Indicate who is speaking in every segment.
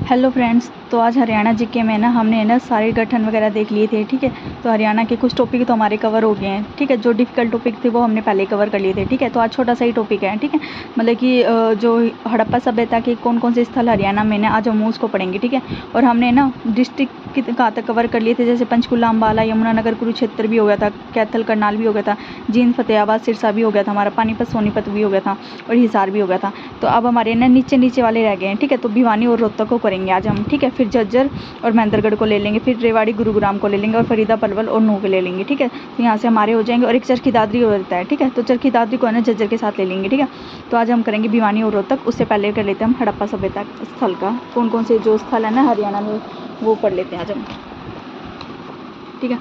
Speaker 1: Hello friends, तो आज Haryana GK में ना हमने ना सारे गठन वगैरह देख लिए थे। ठीक है, तो हरियाणा के कुछ टॉपिक तो हमारे कवर हो गए हैं। ठीक है, जो डिफ़िकल्ट टॉपिक थे वो हमने पहले कवर कर लिए थे। ठीक है, तो आज छोटा सा ही टॉपिक है। ठीक है, मतलब कि जो हड़प्पा सभ्यता के कौन कौन से स्थल हरियाणा में ना आज हम उसको पढ़ेंगे। ठीक है, और हमने ना डिस्ट्रिक्ट की कहाँ तक कवर कर लिए थे, जैसे पंचकुला, अम्बाला, यमुनानगर, कुरुक्षेत्र भी हो गया था, कैथल, करनाल भी हो गया था, जींद, फतेहाबाद, सिरसा भी हो गया था, हमारा पानीपत, सोनीपत भी हो गया था और हिसार भी हो गया था। तो अब हमारे ना नीचे वाले रह गए हैं। ठीक है, तो भिवानी और रोहतक को करेंगे आज हम। ठीक है, फिर झज्जर और महेंद्रगढ़ को ले लेंगे, फिर रेवाड़ी, गुरुग्राम को ले लेंगे और फरीदा, पलवल और नूह को ले लेंगे। ठीक है, तो यहाँ से हमारे हो जाएंगे। और एक चरखी दादरी हो जाता है। ठीक है, तो चरखी दादरी को है ना झज्जर के साथ ले लेंगे। ठीक है, तो आज हम करेंगे भिवानी और रोहतक। उससे पहले कर लेते हैं हम हड़प्पा सभ्यता स्थल का, कौन कौन से जो स्थल है ना हरियाणा में वो पढ़ लेते हैं आज हम। ठीक है,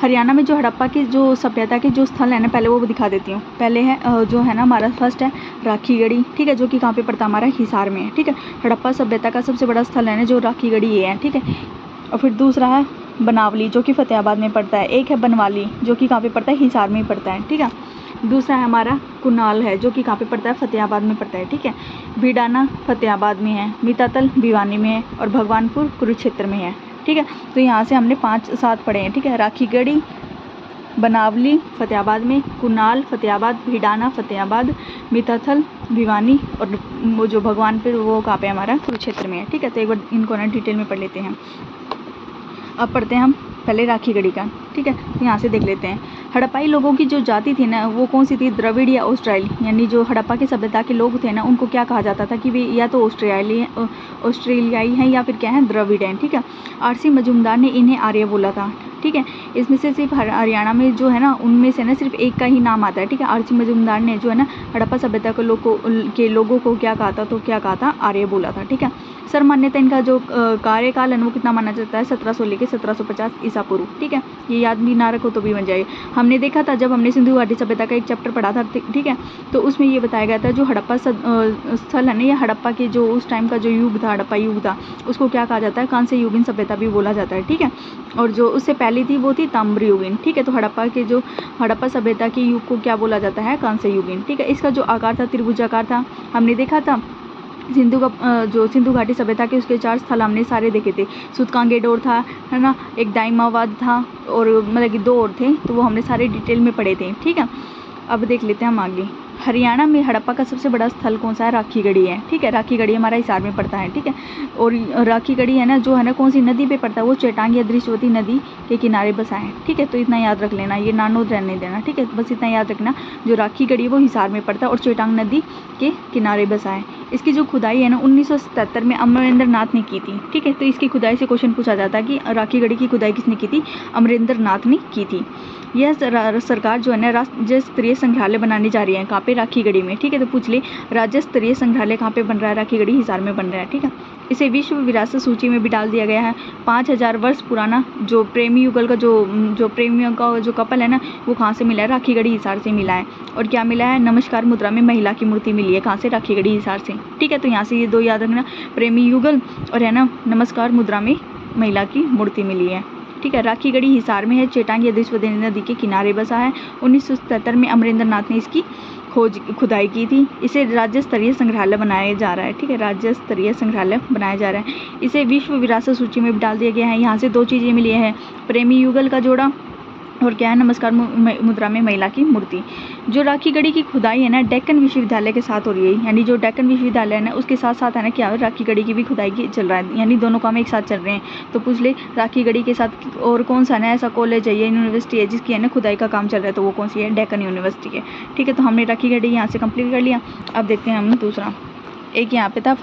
Speaker 1: हरियाणा में जो हड़प्पा की जो सभ्यता के जो स्थल है ना, पहले वो दिखा देती हूँ। पहले है जो है ना हमारा फर्स्ट है राखीगढ़ी। ठीक है, जो कि कहाँ पे पड़ता है, हमारा हिसार में है। ठीक है, हड़प्पा सभ्यता का सबसे बड़ा स्थल है ना जो राखीगढ़ी ये है। ठीक है, और फिर दूसरा है बनावली, जो कि फतेहाबाद में पड़ता है। एक है बनवाली, जो कि कहाँ पे पड़ता है, हिसार में ही पड़ता है। ठीक है, दूसरा है हमारा कुनाल है, जो कि कहाँ पे पड़ता है, फतेहाबाद में पड़ता है। ठीक है, भिडाना फतेहाबाद में है, मितातल भिवानी में है और भगवानपुर कुरुक्षेत्र में है। ठीक है, तो यहाँ से हमने 5-7 पढ़े हैं। ठीक है, राखीगढ़ी, बनावली फतेहाबाद में, कुनाल फतेहाबाद, भिडाना फतेहाबाद, मिताथल भिवानी और वो जो भगवानपुर वो कहाँ पे हमारा कुरुक्षेत्र में है। ठीक है, तो एक बार इनको ना डिटेल में पढ़ लेते हैं। अब पढ़ते हैं हम पहले राखीगढ़ी का। ठीक है, तो यहाँ से देख लेते हैं। हड़प्पाई लोगों की जो जाति थी ना वो कौन सी थी, द्रविड़ या ऑस्ट्राइल। यानी जो हड़प्पा की सभ्यता के लोग थे ना उनको क्या कहा जाता था कि वे या तो ऑस्ट्रेलियाई हैं या फिर क्या है, द्रविड़ हैं। ठीक है, आरसी मजूमदार ने इन्हें आर्य बोला था। ठीक है, इसमें से सिर्फ हरियाणा में जो है ना उनमें से ना सिर्फ एक का ही नाम आता है। ठीक है, आरसी मजूमदार ने जो है ना हड़प्पा सभ्यता के लोगों को क्या कहा था, तो क्या कहा था, आर्य बोला था। ठीक है, सर मान्यता इनका जो कार्यकाल है वो कितना माना जाता है, 1700 लेके 1750 ईसा पूर्व। ठीक है, ये याद भी ना रखो तो भी बन जाएगा। हमने देखा था जब हमने सिंधु घाटी सभ्यता का एक चैप्टर पढ़ा था। ठीक है, तो उसमें ये बताया गया था जो हड़प्पा स्थल है ना, या हड़प्पा के जो उस टाइम का जो युग था, हड़प्पा युग था, उसको क्या कहा जाता है, कांस्य युगीन सभ्यता भी बोला जाता है। ठीक है, और जो उससे पहले थी वो थी ताम्र युगीन। ठीक है, तो हड़प्पा के जो हड़प्पा सभ्यता के युग को क्या बोला जाता है, कांस्य युगीन। ठीक है, इसका जो आकार था त्रिभुजाकार था। हमने देखा था जो सिंधु घाटी सभ्यता के उसके 4 स्थल हमने सारे देखे थे। सुतकांगेडोर था, है ना, एक दाइमावाद था और मतलब कि 2 और थे, तो वो हमने सारे डिटेल में पढ़े थे। ठीक है, अब देख लेते हैं हम आगे। हरियाणा में हड़प्पा का सबसे बड़ा स्थल कौन सा है, राखीगढ़ी है। ठीक है, राखीगढ़ी हमारा हिसार में पड़ता है। ठीक है, और राखीगढ़ी है ना जो है ना कौन सी नदी पे पड़ता है, वो चेटांग या दृश्यवती नदी के किनारे बसा है। ठीक है, तो इतना याद रख लेना, ये नानोद रहने देना। ठीक है, बस इतना याद रखना, जो राखीगढ़ी वो हिसार में पड़ता है और चेटांग नदी के किनारे बसा है। इसकी जो खुदाई है ना 1977 में अमरेंद्र नाथ ने की थी। ठीक है, तो इसकी खुदाई से क्वेश्चन पूछा जाता है कि राखीगढ़ी की खुदाई किसने की थी, अमरेंद्र नाथ ने की थी। यह सरकार जो है ना राज्य स्तरीय संग्रहालय बनाने जा रही है, कहाँ पे, राखीगढ़ी में। ठीक है, तो पूछ ले राज्य स्तरीय संग्रहालय कहाँ पे बन रहा है, राखीगढ़ी हिसार में बन रहा है। ठीक है, इसे विश्व विरासत सूची में भी डाल दिया गया है। 5000 वर्ष पुराना जो प्रेमी युगल का जो प्रेमियों का जो कपल है ना वो कहाँ से मिला है, राखीगढ़ी हिसार से मिला है। और क्या मिला है, नमस्कार मुद्रा में महिला की मूर्ति मिली है, कहाँ से, राखीगढ़ी हिसार से। ठीक है, तो यहाँ से ये 2 याद रखना, प्रेमी युगल और है ना नमस्कार मुद्रा में महिला की मूर्ति मिली है। ठीक है, राखीगढ़ी हिसार में है, चेटांग या दृश्यवती नदी के किनारे बसा है। 1977 में अमरेंद्र नाथ ने इसकी खुदाई की थी। इसे राज्य स्तरीय संग्रहालय बनाया जा रहा है। ठीक है, राज्य स्तरीय संग्रहालय बनाया जा रहा है। इसे विश्व विरासत सूची में भी डाल दिया गया है। यहाँ से 2 चीज़ें मिली है, प्रेमी युगल का जोड़ा और क्या है, नमस्कार मुद्रा में महिला की मूर्ति। जो राखीगढ़ी की खुदाई है ना डेक्कन विश्वविद्यालय के साथ हो रही है, यानी जो डेक्कन विश्वविद्यालय है ना उसके साथ साथ है ना क्या, राखीगढ़ी की भी खुदाई की चल रहा है, यानी दोनों काम एक साथ चल रहे हैं। तो पूछ ले राखीगढ़ी के साथ और कौन सा ना ऐसा कॉलेज है या यूनिवर्सिटी है जिसकी है ना खुदाई का काम चल रहा है, तो वो कौन सी है, डेक्कन यूनिवर्सिटी है। ठीक है, तो हमने राखीगढ़ी यहाँ से कंप्लीट कर लिया। अब देखते हैं हम दूसरा, एक यहाँ पे था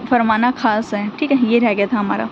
Speaker 1: फरमाना खास है। ठीक है, ये रह गया था हमारा।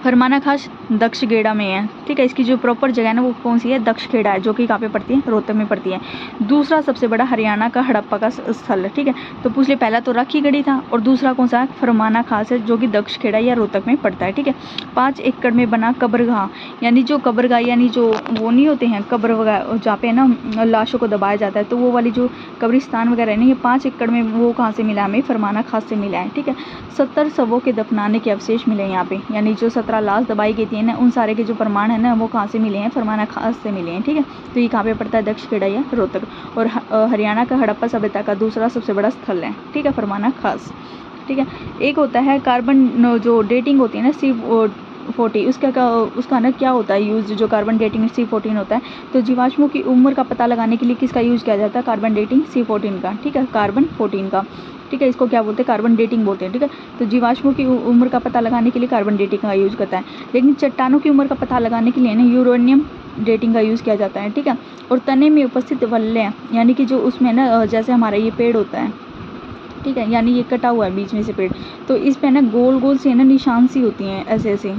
Speaker 1: फरमाना खास दक्षखेड़ा में है। ठीक है, इसकी जो प्रॉपर जगह है ना वो कौन सी है, दक्षखेड़ा है, जो कि कहाँ पे पड़ती है, रोहतक में पड़ती है। दूसरा सबसे बड़ा हरियाणा का हड़प्पा का स्थल है। ठीक है, तो पूछ ले पहला तो राखीगढ़ी था और दूसरा कौन सा है, फरमाना खास है, जो कि दक्षखेड़ा या रोहतक में पड़ता है। ठीक है, 5 एकड़ में बना कब्रगाह, यानी जो कब्रगाह यानी जो वो नहीं होते हैं कब्र वगैरह जहाँ पे ना लाशों को दबाया जाता है, तो वो वाली जो कब्रिस्तान वगैरह नहीं है, 5 एकड़ में वो कहाँ से मिला, हमें फरमाना खास से मिला है। ठीक है, 70 शवों के दफनाने के अवशेष मिले यहाँ पे, यानी जो 17 लाश दबाई गई थी ना उन सारे के जो प्रमाण है ना वो कहाँ से मिले हैं, फरमाना खास से मिले हैं। ठीक है, तो ये कहाँ पे पड़ता है, दक्षखेड़ा या रोहतक। और हरियाणा का हड़प्पा सभ्यता का दूसरा सबसे बड़ा स्थल है। ठीक है, फरमाना खास। ठीक है। एक होता है कार्बन जो डेटिंग होती है ना C40, उसका ना क्या होता है यूज़, जो कार्बन डेटिंग C14 होता है। तो जीवाश्मों की उम्र का पता लगाने के लिए किसका यूज़ किया जाता है, कार्बन डेटिंग C14 का, ठीक है, कार्बन 14 का, ठीक है। इसको क्या बोलते हैं, कार्बन डेटिंग बोलते हैं, ठीक है। तो जीवाश्मों की उम्र का पता लगाने के लिए कार्बन डेटिंग का यूज़ करता है। लेकिन चट्टानों की उम्र का पता लगाने के लिए ना यूरेनियम डेटिंग का यूज़ किया जाता है, ठीक है। और तने में उपस्थित वलय, यानी कि जो उसमें ना जैसे हमारा ये पेड़ होता है, ठीक है, यानी ये कटा हुआ है बीच में से पेड़, तो इस पे ना गोल गोल से ना निशान सी होती हैं ऐसे ऐसे,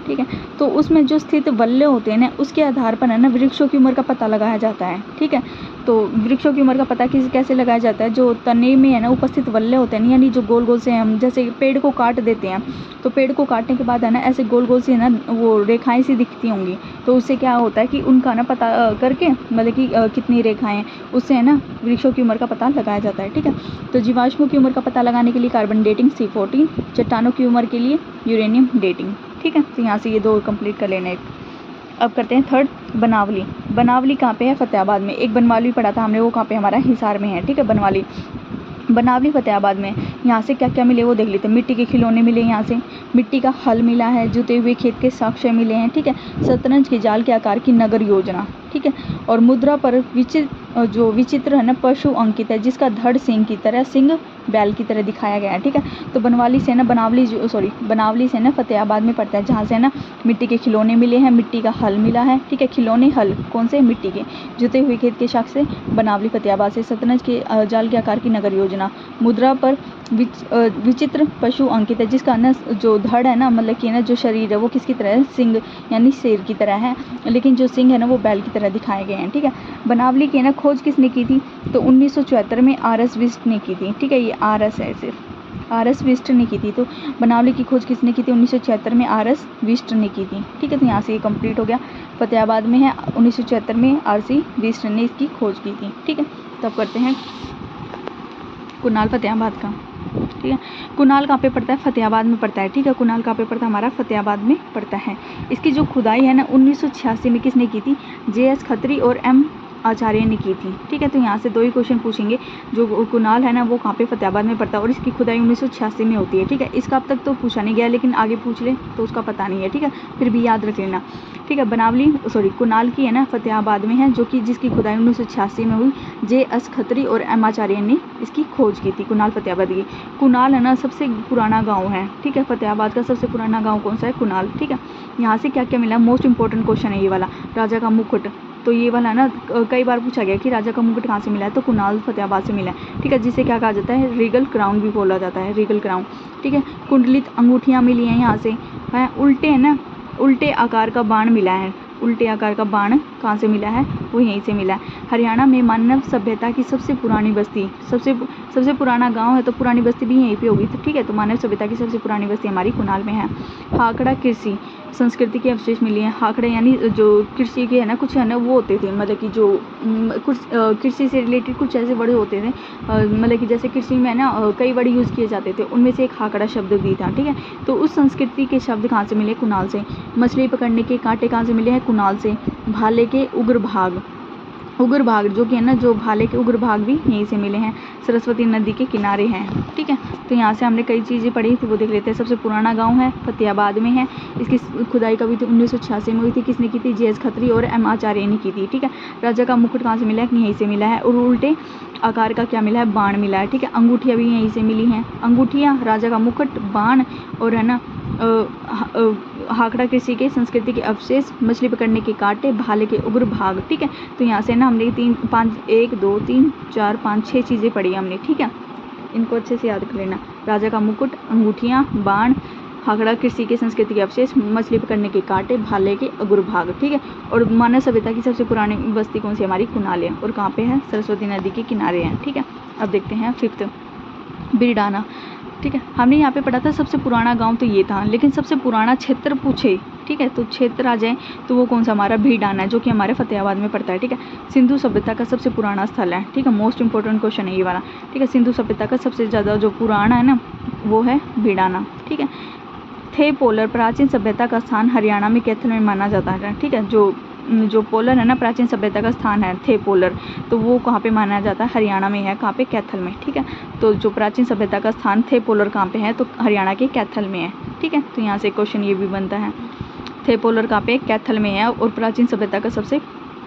Speaker 1: ठीक है। तो उसमें जो स्थित वल्य होते हैं ना, उसके आधार पर है ना वृक्षों की उम्र का पता लगाया जाता है, ठीक है। तो वृक्षों की उम्र का पता कैसे लगाया जाता है, जो तने में है ना उपस्थित वल्य होते हैं ना, यानी जो गोल गोल से हम जैसे पेड़ को काट देते हैं, तो पेड़ को काटने के बाद है ना ऐसे गोल गोल से है ना वो रेखाएं सी दिखती होंगी, तो उससे क्या होता है कि उनका ना पता करके, मतलब कि कितनी रेखाएं, उससे है ना वृक्षों की उम्र का पता लगाया जाता है, ठीक है। तो जीवाश्मों की उम्र का पता लगाने के लिए कार्बन डेटिंग C14, चट्टानों की उम्र के लिए यूरेनियम डेटिंग, ठीक है। तो यहाँ से ये 2 कंप्लीट कर लेना। अब करते हैं थर्ड, बनावली। बनावली कहाँ पे है, फतेहाबाद में। एक बनवाली पढ़ा था हमने, वो कहाँ पे, हमारा हिसार में है, ठीक है, बनवाली। बनावली फतेहाबाद में। यहाँ से क्या क्या मिले वो देख लेते हैं। मिट्टी के खिलौने मिले यहाँ से, मिट्टी का हल मिला है, जुते हुए खेत के साक्ष्य मिले हैं, ठीक है। शतरंज के जाल के आकार की नगर योजना, ठीक है। और मुद्रा पर विचित्र है ना पशु अंकित है, जिसका धड़ सिंह की तरह, सिंह बैल की तरह दिखाया गया है, ठीक है। तो बनावली से ना फतेहाबाद में पड़ता है, जहाँ से ना मिट्टी के खिलौने मिले हैं, मिट्टी का हल मिला है, ठीक है। खिलौने हल कौन से, मिट्टी के, जुते हुए खेत के साक्ष्य से बनावली फतेहाबाद से। शतरंज के जाल के आकार की नगर योजना, मुद्रा पर विचित्र पशु अंकित है, जिसका ना जो धड़ है ना, मतलब कि ना जो शरीर है वो किसकी तरह है, सिंह यानी शेर की तरह है, लेकिन जो सिंह है ना वो बैल की तरह दिखाए गए हैं, ठीक है। बनावली की ना खोज किसने की थी, तो 1974 में RS विस्ट ने की थी, ठीक है। ये RS है, सिर्फ RS विस्ट ने की थी। तो बनावली की खोज किसने की थी, 1974 में RS विस्ट ने की थी, ठीक है। तो यहाँ से ये कंप्लीट हो गया। फतेहाबाद में है, 1974 में RC विस्ट ने इसकी खोज की थी, ठीक है। तब करते हैं कुनाल फतेहाबाद का, ठीक है। कुनाल कहाँ पे पड़ता है, फतेहाबाद में पड़ता है, ठीक है। कुनाल कहाँ पे पड़ता है, हमारा फतेहाबाद में पड़ता है। इसकी जो खुदाई है ना 1986 में किसने की थी, JS खत्री और M आचार्य ने की थी, ठीक है। तो यहाँ से 2 ही क्वेश्चन पूछेंगे। जो कुनाल है ना वो कहाँ पे, फतेहाबाद में पड़ता है, और इसकी खुदाई 1986 में होती है, ठीक है। इसका अब तक तो पूछा नहीं गया, लेकिन आगे पूछ ले तो उसका पता नहीं है, ठीक है, फिर भी याद रख लेना, ठीक है। कुनाल की है ना फतेहाबाद में है, जो कि जिसकी खुदाई 1986 में हुई। JS खत्री और M आचार्य ने इसकी खोज की थी, कुनाल फतेहाबाद की। कुनाल है ना सबसे पुराना गाँव है, ठीक है। फतेहाबाद का सबसे पुराना गाँव कौन सा है, कुनाल, ठीक है। यहाँ से क्या क्या मिला, मोस्ट इंपॉर्टेंट क्वेश्चन है ये वाला, राजा का मुकुट। तो ये वाला ना कई बार पूछा गया कि राजा का मुकुट कहाँ से मिला है, तो कुनाल फतेहाबाद से मिला है, ठीक है। जिसे क्या कहा जाता है, रीगल क्राउन भी बोला जाता है, रीगल क्राउन, ठीक है। कुंडलित अंगूठियाँ मिली हैं यहाँ से, है। उल्टे है ना, उल्टे आकार का बाण मिला है, उल्टे आकार का बाण कहाँ से मिला है, वो यहीं से मिला है। हरियाणा में मानव सभ्यता की सबसे पुरानी बस्ती, सबसे पुराना गांव है, तो पुरानी बस्ती भी यहीं पे होगी, तो ठीक है। तो मानव सभ्यता की सबसे पुरानी बस्ती हमारी कुनाल में है। हाकड़ा कृषि संस्कृति के अवशेष मिले हैं। हाकड़े यानी जो कृषि के है ना, कुछ है ना वो होते थे, मतलब कि जो कुछ कृषि से रिलेटेड कुछ ऐसे वर्ड होते थे, मतलब कि जैसे कृषि में ना कई वर्ड यूज़ किए जाते थे, उनमें से एक हाकड़ा शब्द भी था, ठीक है। तो उस संस्कृति के शब्द कहाँ से मिले, कुनाल से। मछली पकड़ने के कांटे कहाँ से मिले हैं, कुनाल से। भाले के उग्र भाग जो कि है ना, जो भाले के उग्र भाग भी यहीं से मिले हैं, सरस्वती नदी के किनारे हैं, ठीक है। तो यहाँ से हमने कई चीज़ें पढ़ी थी, वो देख लेते हैं। सबसे पुराना गांव है, फतेहाबाद में है। इसकी खुदाई कभी तो 1986 में हुई थी, किसने की थी, JS खत्री और M आचार्य ने की थी, ठीक है। राजा का मुकुट कहाँ से मिला है, यहीं से मिला है। और उल्टे आकार का क्या मिला है, बाण मिला है, ठीक है। अंगूठियाँ भी यहीं से मिली हैं, अंगूठियाँ, राजा का मुकुट, बाण, और है ना हाकड़ा कृषि के संस्कृति के अवशेष, मछली पकड़ने के कांटे, भाले के उग्र भाग, ठीक है। तो यहाँ से ना हमने 1 2 3 4 5 6 चीज़ें पढ़ी हमने, ठीक है। इनको अच्छे से याद कर लेना। राजा का मुकुट, अंगूठियाँ, बाण, हाकड़ा कृषि के संस्कृति के अवशेष, मछली पकड़ने के कांटे, भाले के उग्र भाग, ठीक है। और मानव सभ्यता की सबसे पुरानी बस्ती कौन सी, हमारी कुनाल है, और कहाँ पे है, सरस्वती नदी के किनारे हैं, ठीक है। अब देखते हैं 5th, बिरडाना, ठीक है। हमने यहाँ पे पढ़ा था सबसे पुराना गांव तो ये था, लेकिन सबसे पुराना क्षेत्र पूछे, ठीक है, तो क्षेत्र आ जाए तो वो कौन सा, हमारा भीडाना है, जो कि हमारे फतेहाबाद में पड़ता है, ठीक है। सिंधु सभ्यता का सबसे पुराना स्थल है, ठीक है। मोस्ट इंपॉर्टेंट क्वेश्चन है ये वाला, ठीक है। सिंधु सभ्यता का सबसे ज़्यादा जो पुराना है ना, वो है भीडाना, ठीक है। थे पोलर प्राचीन सभ्यता का स्थान हरियाणा में कैथल में माना जाता है, ठीक है। जो जो पोलर है ना, प्राचीन सभ्यता का स्थान है थे पोलर, तो वो कहाँ पे माना जाता है? हरियाणा में है। कहाँ पे? कैथल में। ठीक है, तो जो प्राचीन सभ्यता का स्थान थे पोलर कहाँ पे है? तो हरियाणा के कैथल में है। ठीक है, तो यहाँ से क्वेश्चन ये भी बनता है, थे पोलर कहाँ पे? कैथल में है, और प्राचीन सभ्यता का सबसे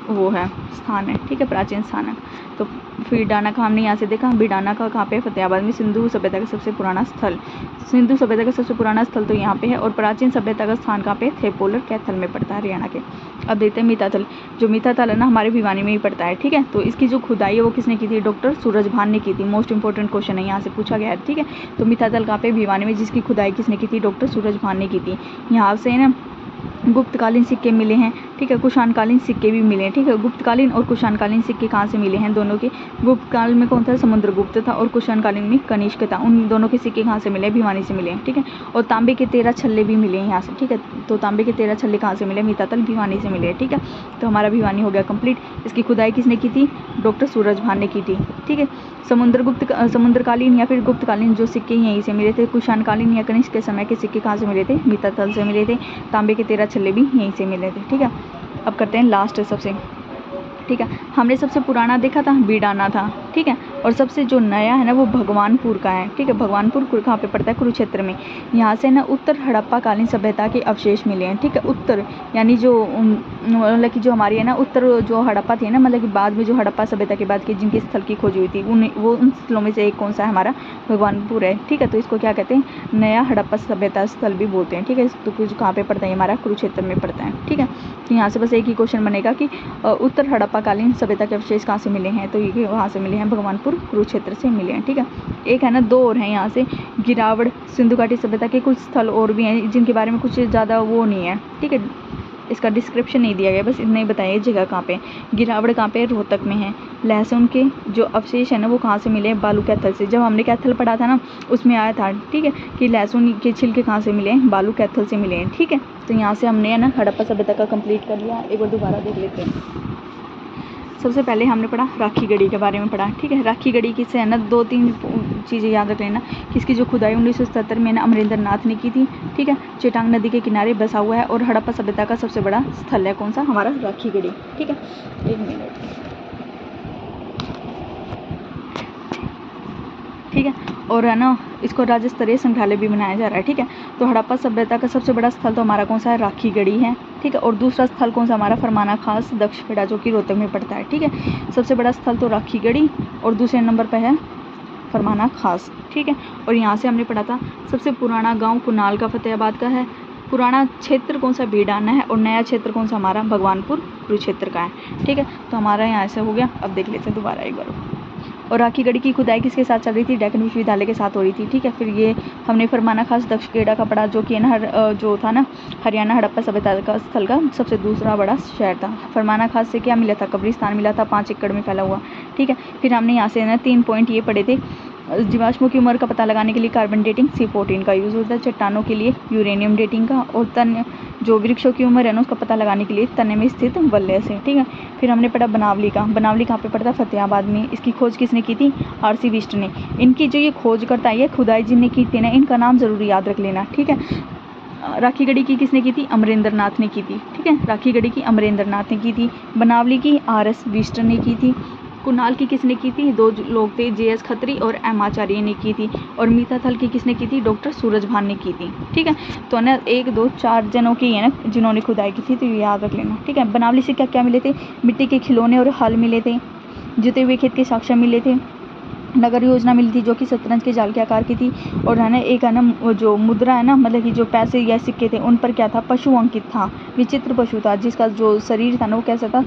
Speaker 1: वो है स्थान है। ठीक है, प्राचीन स्थान है। तो फिर डाना का हमने यहाँ से देखा, बिडाना का कहाँ पे? फतेहाबाद में। सिंधु सभ्यता का सबसे पुराना स्थल, सिंधु सभ्यता का सबसे पुराना स्थल तो यहाँ पे है, और प्राचीन सभ्यता का स्थान कहाँ पे? थे पोलर कैथल में पड़ता है, हरियाणा के। अब देखते हैं मीतातल। जो मीतातल है ना, हमारे भिवानी में ही पड़ता है। ठीक है, तो इसकी जो खुदाई है वो किसने की थी? डॉक्टर सूरजभान ने की थी। मोस्ट इंपॉर्टेंट क्वेश्चन है, यहाँ से पूछा गया है। ठीक है, तो मीतातल कहाँ पे? भिवानी में, जिसकी खुदाई किसने की थी? डॉक्टर सूरजभान ने की थी। यहाँ से ना गुप्तकालीन सिक्के मिले हैं। ठीक है, कुषाणकालीन सिक्के भी मिले हैं। ठीक है, गुप्तकालीन और कुषाणकालीन सिक्के कहाँ से मिले हैं? दोनों के। गुप्तकाल में कौन था? समुद्रगुप्त था, और कुषाणकालीन में कनिष्क था। उन दोनों के सिक्के कहाँ से मिले? भिवानी से मिले हैं। ठीक है, और तांबे के 13 छल्ले भी मिले हैं यहाँ से। ठीक है, तो तांबे के 13 छल्ले कहाँ से मिले? मीतातल भिवानी से मिले हैं। ठीक है, तो हमारा भिवानी हो गया कंप्लीट। इसकी खुदाई किसने की थी? डॉक्टर सूरजभान ने की थी। ठीक है, समुद्रकालीन या फिर गुप्तकालीन जो सिक्के यहीं से मिले थे। कुषाणकालीन या कनिष्क के समय के सिक्के कहाँ से मिले थे? मीतातल से मिले थे। तांबे के 13 छल्ले भी यहीं से मिले थे। ठीक है, अब करते हैं लास्ट सबसे। ठीक है, हमने सबसे पुराना देखा था बीडाना था। ठीक है, और सबसे जो नया है ना वो भगवानपुर का है। ठीक है, भगवानपुर कहाँ पे पड़ता है? कुरुक्षेत्र में। यहाँ से ना उत्तर हड़प्पा कालीन सभ्यता के अवशेष मिले हैं। ठीक है, उत्तर यानी जो मतलब कि जो हमारी है ना उत्तर जो हड़प्पा थी ना, मतलब कि बाद में जो हड़प्पा सभ्यता के बाद की जिनके स्थल की खोज हुई थी उन स्थलों में से एक कौन सा है? हमारा भगवानपुर है। ठीक है, तो इसको क्या कहते हैं? नया हड़प्पा सभ्यता स्थल भी बोलते हैं। ठीक है, तो कुछ कहाँ पे पड़ता है? हमारा कुरुक्षेत्र में पड़ता है। ठीक है, तो यहाँ से बस एक ही क्वेश्चन बनेगा कि उत्तर हड़प्पा कालीन सभ्यता के अवशेष कहाँ से मिले हैं? तो ये वहाँ से मिले हैं, भगवानपुर कुरुक्षेत्र से मिले हैं। ठीक है, एक है ना, दो और हैं यहाँ से। गिरावड़ सिंधु घाटी सभ्यता के कुछ स्थल और भी हैं जिनके बारे में कुछ ज़्यादा वो नहीं है। ठीक है, इसका डिस्क्रिप्शन नहीं दिया गया, बस इतना ही बताइए जगह कहाँ पे। गिरावड़ कहाँ पे? रोहतक में है। लहसुन के जो अवशेष है ना वो कहाँ से मिले? बालू कैथल से। जब हमने कैथल पढ़ा था ना उसमें आया था। ठीक है, कि लहसुन के छिलके कहाँ से मिले? बालू कैथल से मिले हैं। ठीक है, तो यहाँ से हमने है ना हड़प्पा सभ्यता का कंप्लीट कर लिया। एक बार दोबारा देख लेते हैं। सबसे पहले हमने पढ़ा राखी गढ़ी के बारे में पढ़ा। ठीक है, राखी गढ़ी की से है ना 2-3 चीज़ें याद रख लेना कि इसकी जो खुदाई 1977 में ना अमरिंदर नाथ ने की थी। ठीक है, चेटांग नदी के किनारे बसा हुआ है, और हड़प्पा सभ्यता का सबसे बड़ा स्थल है कौन सा? हमारा राखी गढ़ी। ठीक है, 1 मिनट। ठीक है, और है ना इसको राज्य स्तरीय संग्रहालय भी बनाया जा रहा है। ठीक है, तो हड़प्पा सभ्यता का सबसे बड़ा स्थल तो हमारा कौन सा है? राखी गढ़ी है। ठीक है, और दूसरा स्थल कौन सा? हमारा फरमाना खास दक्षखेड़ा जो कि रोहतक में पड़ता है। ठीक है, सबसे बड़ा स्थल तो राखी गढ़ी, और दूसरे नंबर पर है फरमाना खास। ठीक है, और यहाँ से हमने पढ़ा था सबसे पुराना गाँव कुनाल का फतेहाबाद का है। पुराना क्षेत्र कौन सा? बीडाना है, और नया क्षेत्र कौन सा? हमारा भगवानपुर कुरुक्षेत्र का है। ठीक है, तो हमारा यहाँ से हो गया। अब देख लेते हैं दोबारा एक बार। और राखी गढ़ी की खुदाई किसके साथ चल रही थी? डेक्कन विश्वविद्यालय के साथ हो रही थी। ठीक है, फिर ये हमने फरमाना खास दक्षखेड़ा का पढ़ा जो कि है ना जो था ना हरियाणा हड़प्पा सभ्यता का स्थल का सबसे दूसरा बड़ा शहर था। फरमाना खास से क्या मिला था? कब्रिस्तान मिला था 5 एकड़ में फैला हुआ। ठीक है, फिर हमने यहाँ से ना 3 पॉइंट ये पढ़े थे। जीवाश्मों की उम्र का पता लगाने के लिए कार्बन डेटिंग C14 का यूज़ होता है, चट्टानों के लिए यूरेनियम डेटिंग का, और तन जो वृक्षों की उम्र है ना उसका पता लगाने के लिए तने में स्थित वलय से। ठीक है, फिर हमने पढ़ा बनावली का। बनावली कहाँ पे पड़ता है? फतेहाबाद में। इसकी खोज किसने की थी? RC बिष्ट ने। इनकी जो ये खोज करता है, ये खुदाई जिनने की थी ना, इनका नाम ज़रूर याद रख लेना। ठीक है, राखी गढ़ी की किसने की थी? अमरेंद्र नाथ ने की थी। ठीक है, राखी गढ़ी की अमरेंद्र नाथ ने की थी। बनावली की RS बिष्ट ने की थी। कुनाल की किसने की थी? 2 लोग थे, JS खत्री और M आचार्य ने की थी। और मीताथल की किसने की थी? डॉक्टर सूरजभान ने की थी। ठीक है, तो ना 1, 2, 4 जनों की है ना जिन्होंने खुदाई की थी, तो ये याद रख लेना। ठीक है, बनावली से क्या क्या मिले थे? मिट्टी के खिलौने और हल मिले थे। जुते हुए खेत के साक्ष्य मिले थे। नगर योजना मिली थी जो कि शतरंज के जाल के आकार की थी। और है ना एक है ना जो मुद्रा है ना, मतलब कि जो पैसे या सिक्के थे उन पर क्या था? पशु अंकित था। विचित्र पशु था जिसका जो शरीर था ना वो कैसा था?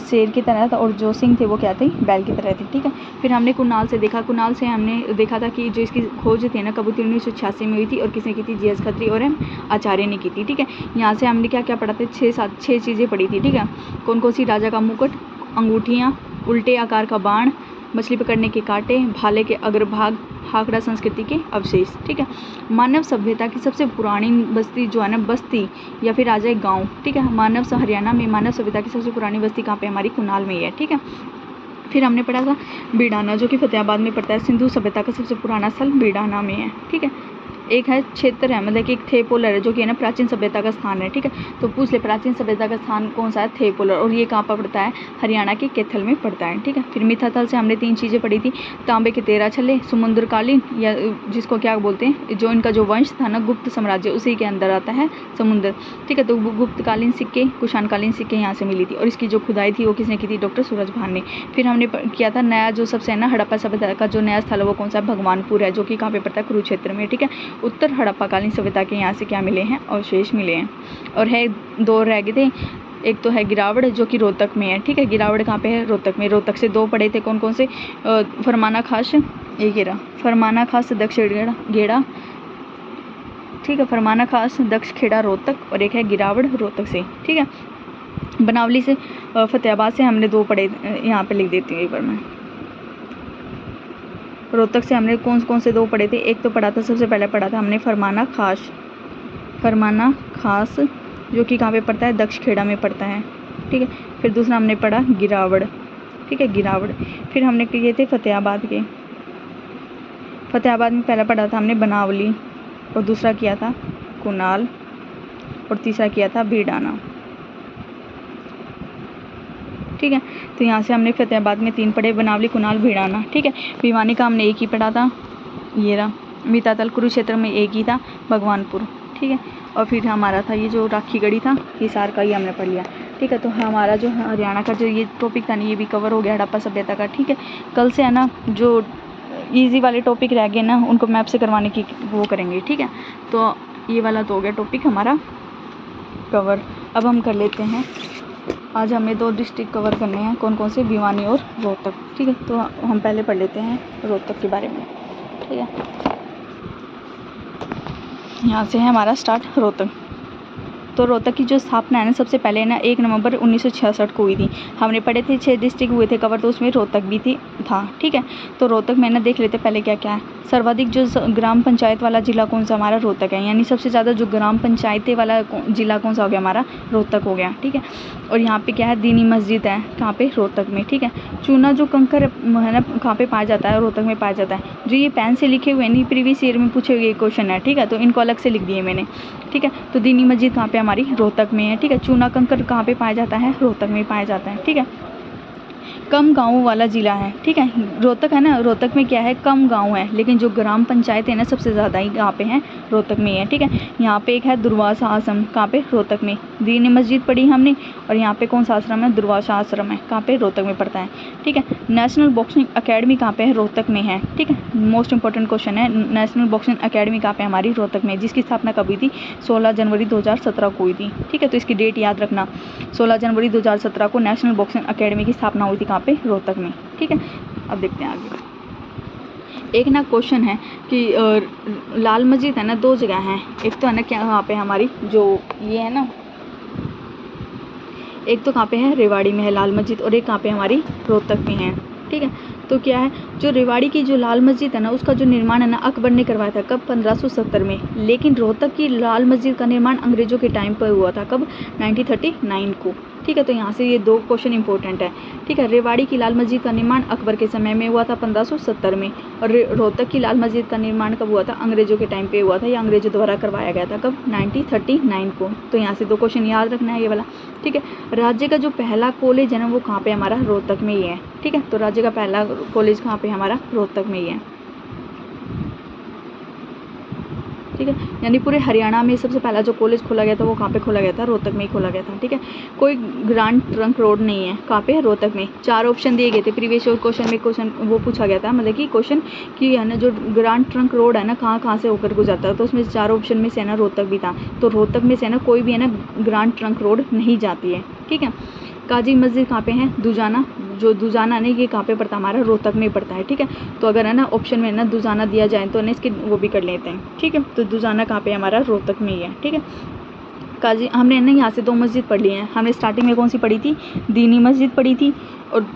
Speaker 1: शेर की तरह था, और जो सिंह थे वो क्या थे? बैल की तरह थे। ठीक है, फिर हमने कुनाल से देखा। कुनाल से हमने देखा था कि जो इसकी खोज थी ना कबूतरी 1986 में हुई थी, और किसने की थी? JS खत्री और M आचार्य ने की थी। ठीक है, यहाँ से हमने क्या क्या पढ़ा था? 6 चीज़ें पढ़ी थी। ठीक है, कौन कौन सी? राजा का मुकुट, अंगूठियाँ, उल्टे आकार का बाण, मछली पकड़ने के कांटे, भाले के अग्रभाग, हाकड़ा संस्कृति के अवशेष। ठीक है, मानव सभ्यता की सबसे पुरानी बस्ती जो है ना बस्ती या फिर आ जाए गाँव। ठीक है, हरियाणा में मानव सभ्यता की सबसे पुरानी बस्ती कहाँ पे? हमारी कुनाल में ही है। ठीक है, फिर हमने पढ़ा था बीडाना जो कि फतेहाबाद में पड़ता है। सिंधु सभ्यता का सबसे पुराना स्थल बीडाना में है। ठीक है, एक है क्षेत्र है, मतलब कि एक थेपोलर है जो कि है ना प्राचीन सभ्यता का स्थान है, ठीक है। तो पूछ ले प्राचीन सभ्यता का स्थान कौन सा है, थेपोलर, और ये कहाँ पर पड़ता है, हरियाणा के कैथल में पड़ता है, ठीक है। फिर मिथाथल से हमने 3 चीज़ें पढ़ी थी, तांबे के 13 छल्ले, समुद्रकालीन या जिसको क्या बोलते हैं, जो इनका जो वंश था ना गुप्त साम्राज्य, उसी के अंदर आता है समुद्र, ठीक है। तो गुप्तकालीन सिक्के, कुषाणकालीन सिक्के यहाँ से मिली थी, और इसकी जो खुदाई थी वो किसने की थी, डॉक्टर सूरज भान ने। फिर हमने किया था नया जो सबसे है ना हड़प्पा सभ्यता का जो नया स्थल है वो कौन सा है, भगवानपुर है, जो कि कहाँ पे पड़ता है, कुरुक्षेत्र में, ठीक है। उत्तर हड़प्पाकालीन सभ्यता के यहाँ से क्या मिले हैं, अवशेष मिले हैं। और है 2 रह गए थे, एक तो है गिरावड़ जो कि रोहतक में है, ठीक है। गिरावड़ कहाँ पे है, रोहतक में। रोहतक से 2 पड़े थे, कौन कौन से, फरमाना खास, एक गिरा फरमाना खास दक्ष गेड़ा, ठीक है। फरमाना खास दक्ष खेड़ा रोहतक, और एक है गिरावड़ रोहतक से, ठीक है। बनावली से फतेहाबाद से हमने 2 पढ़े, यहाँ पे लिख देती हूँ एक बार मैं। रोहतक से हमने कौन कौन से 2 पढ़े थे, एक तो पढ़ा था, सबसे पहले पढ़ा था हमने फरमाना खास जो कि कहाँ पे पड़ता है, दक्ष खेड़ा में पड़ता है, ठीक है। फिर दूसरा हमने पढ़ा गिरावड़, ठीक है, गिरावड़। फिर हमने किए थे फतेहाबाद के, फतेहाबाद में पहला पढ़ा था हमने बनावली, और दूसरा किया था कुनाल, और तीसरा किया था भीड़ाना, ठीक है। तो यहाँ से हमने फतेहाबाद में 3 पढ़े, बनावली, कुनाल, भीड़ाना, ठीक है। भिवानी का हमने एक ही पढ़ा था, ये रहा। मिताथल कुरुक्षेत्र में एक ही था, भगवानपुर, ठीक है। और फिर हमारा था ये जो राखीगढ़ी था, हिसार का, ये हमने पढ़ लिया, ठीक है। तो हमारा जो हरियाणा का जो ये टॉपिक था ना, ये भी कवर हो गया, हड़प्पा सभ्यता का, ठीक है। कल से है ना जो ईजी वाले टॉपिक रह गए ना, उनको मैप से करवाने की वो करेंगे, ठीक है। तो ये वाला तो हो गया टॉपिक हमारा कवर। अब हम कर लेते हैं, आज हमें 2 डिस्ट्रिक्ट कवर करने हैं, कौन कौन से, भिवानी और रोहतक, ठीक है। तो हम पहले पढ़ लेते हैं रोहतक के बारे में, ठीक है। यहाँ से है हमारा स्टार्ट रोहतक। तो रोहतक की जो स्थापना है ना, सबसे पहले ना 1 नवंबर 1966 को हुई थी। हमने पढ़े थे 6 डिस्ट्रिक्ट हुए थे कवर, तो उसमें रोहतक भी था, ठीक है। तो रोहतक में ना देख लेते पहले क्या क्या है। सर्वाधिक जो ग्राम पंचायत वाला जिला कौन सा, हमारा रोहतक है, यानी सबसे ज़्यादा जो ग्राम पंचायतें वाला जिला कौन सा हो गया, हमारा रोहतक हो गया, ठीक है। और यहाँ पे क्या है, दीनी मस्जिद है, कहाँ पे, रोहतक में, ठीक है। चूना जो कंकर है ना, कहाँ पे पाया जाता है, रोहतक में पाया जाता है। जो ये पेन से लिखे हुए नहीं, प्रीवियस ईयर में पूछे हुए क्वेश्चन है, ठीक है। तो इनको अलग से लिख दिए मैंने, ठीक है। तो दीनी मस्जिद कहाँ पे, हमारी रोहतक में है, ठीक है। चूना कंकर कहाँ पे पाया जाता है, रोहतक में पाया जाता है, ठीक है। कम गाँव वाला ज़िला है, ठीक है। रोहतक है ना, रोहतक में क्या है, कम गांव है, लेकिन जो ग्राम पंचायत है ना सबसे ज़्यादा ही यहाँ पे हैं, रोहतक में है, ठीक है। यहाँ पे एक है दुर्वासा आश्रम, कहाँ पे, रोहतक में। दीनी मस्जिद पढ़ी हमने, और यहाँ पे कौन सा आश्रम है, दुर्वासा आश्रम है, कहाँ पे, रोहतक में पड़ता है, ठीक है। नेशनल बॉक्सिंग अकेडमी कहाँ पे है, रोहतक में है, ठीक है। मोस्ट इंपॉर्टेंट क्वेश्चन है, नेशनल बॉक्सिंग अकेडमी कहाँ पे, हमारी रोहतक में, जिसकी स्थापना कब हुई थी, 16 जनवरी 2017 को हुई थी, ठीक है। तो इसकी डेट याद रखना, 16 जनवरी 2017 को नेशनल बॉक्सिंग अकेडमी की स्थापना हुई थी, कहाँ पे, रोहतक में, ठीक है। अब देखते हैं आगे। एक ना क्वेश्चन है कि लाल मस्जिद है ना 2 जगह हैं, एक तो है ना क्या वहाँ पे हमारी जो ये है ना, एक तो कहाँ पे है, रेवाड़ी में है लाल मस्जिद, और एक कहाँ पे हमारी रोहतक में है, ठीक है। तो क्या है, जो रेवाड़ी की जो लाल मस्जिद है ना, उसका जो निर्माण है ना अकबर ने करवाया था, कब, 1570 में। लेकिन रोहतक की लाल मस्जिद का निर्माण अंग्रेजों के टाइम पर हुआ था, कब, 1939 को, ठीक है। तो यहाँ से ये 2 क्वेश्चन इंपॉर्टेंट है, ठीक है। रेवाड़ी की लाल मस्जिद का निर्माण अकबर के समय में हुआ था 1570 में, और रोहतक की लाल मस्जिद का निर्माण कब हुआ था, अंग्रेजों के टाइम पे हुआ था, या अंग्रेजों द्वारा करवाया गया था, कब, 1939 को। तो यहाँ से 2 क्वेश्चन याद रखना है ये वाला, ठीक है। राज्य का जो पहला कॉलेज है ना वो कहाँ पे, हमारा रोहतक में ही है, ठीक है। तो राज्य का पहला कॉलेज कहाँ पे, हमारा रोहतक में ही है, ठीक है। यानी पूरे हरियाणा में सबसे पहला जो कॉलेज खोला गया था वो कहाँ पे खोला गया था, रोहतक में ही खोला गया था, ठीक है। कोई ग्रांड ट्रंक रोड नहीं है, कहाँ पे, रोहतक में। 4 ऑप्शन दिए गए थे प्रीवियस क्वेश्चन में, क्वेश्चन वो पूछा गया था, मतलब कि क्वेश्चन कि है ना जो ग्रांड ट्रंक रोड है ना कहाँ कहाँ से होकर गुजरता है, तो उसमें 4 ऑप्शन में से है ना रोहतक भी था। तो रोहतक में से है ना कोई भी है ना ग्रांड ट्रंक रोड नहीं जाती है, ठीक है। काजी मस्जिद कहाँ पे है, दुजाना, जो दुजाना नहीं, ये कहाँ पे पड़ता है, हमारा रोहतक में पड़ता है, ठीक है। तो अगर है ना ऑप्शन में ना दुजाना दिया जाए तो ना इसकी वो भी कर लेते हैं, ठीक है। तो दुजाना कहाँ पे, हमारा रोहतक में ही है, ठीक है। काजी हमने ना यहाँ से 2 मस्जिद पढ़ ली हैं। हमने स्टार्टिंग में कौन सी पढ़ी थी, दीनी मस्जिद पढ़ी थी, और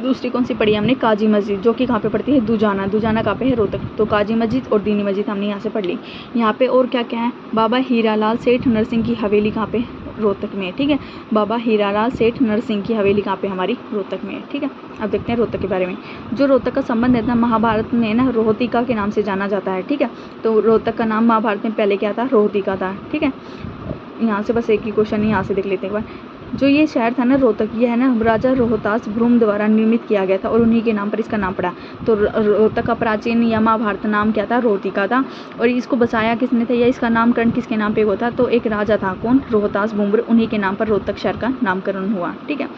Speaker 1: दूसरी कौन सी पढ़ी हमने, काजी मस्जिद, जो कि कहाँ पे पड़ती है, दुजाना। दुजाना कहाँ पे है, रोहतक। तो काजी मस्जिद और दीनी मस्जिद हमने यहाँ से पढ़ ली। यहाँ पे और क्या क्या है, बाबा हीरालाल सेठ नरसिंह की हवेली कहाँ पे, रोहतक में है, ठीक है। बाबा हीरालाल सेठ नरसिंह की हवेली कहाँ पे, हमारी रोहतक में है, ठीक है। अब देखते हैं रोहतक के बारे में। जो रोहतक का संबंध है ना, महाभारत में ना रोहतिका के नाम से जाना जाता है, ठीक है। तो रोहतक का नाम महाभारत में पहले क्या था, रोहतिका था, ठीक है। यहाँ से बस एक ही क्वेश्चन यहाँ से देख लेते हैं एक बार। जो ये शहर था ना रोहतक, ये है ना राजा रोहतास भ्रूम द्वारा निर्मित किया गया था और उन्हीं के नाम पर इसका नाम पड़ा। तो रोहतक का प्राचीन या महाभारत नाम क्या था, रोहतिका था। और इसको बसाया किसने था या इसका नामकरण किसके नाम पे हुआ था, तो एक राजा था, कौन, रोहतास भूम्र, उन्हीं के नाम पर रोहतक शहर का नामकरण हुआ, ठीक है।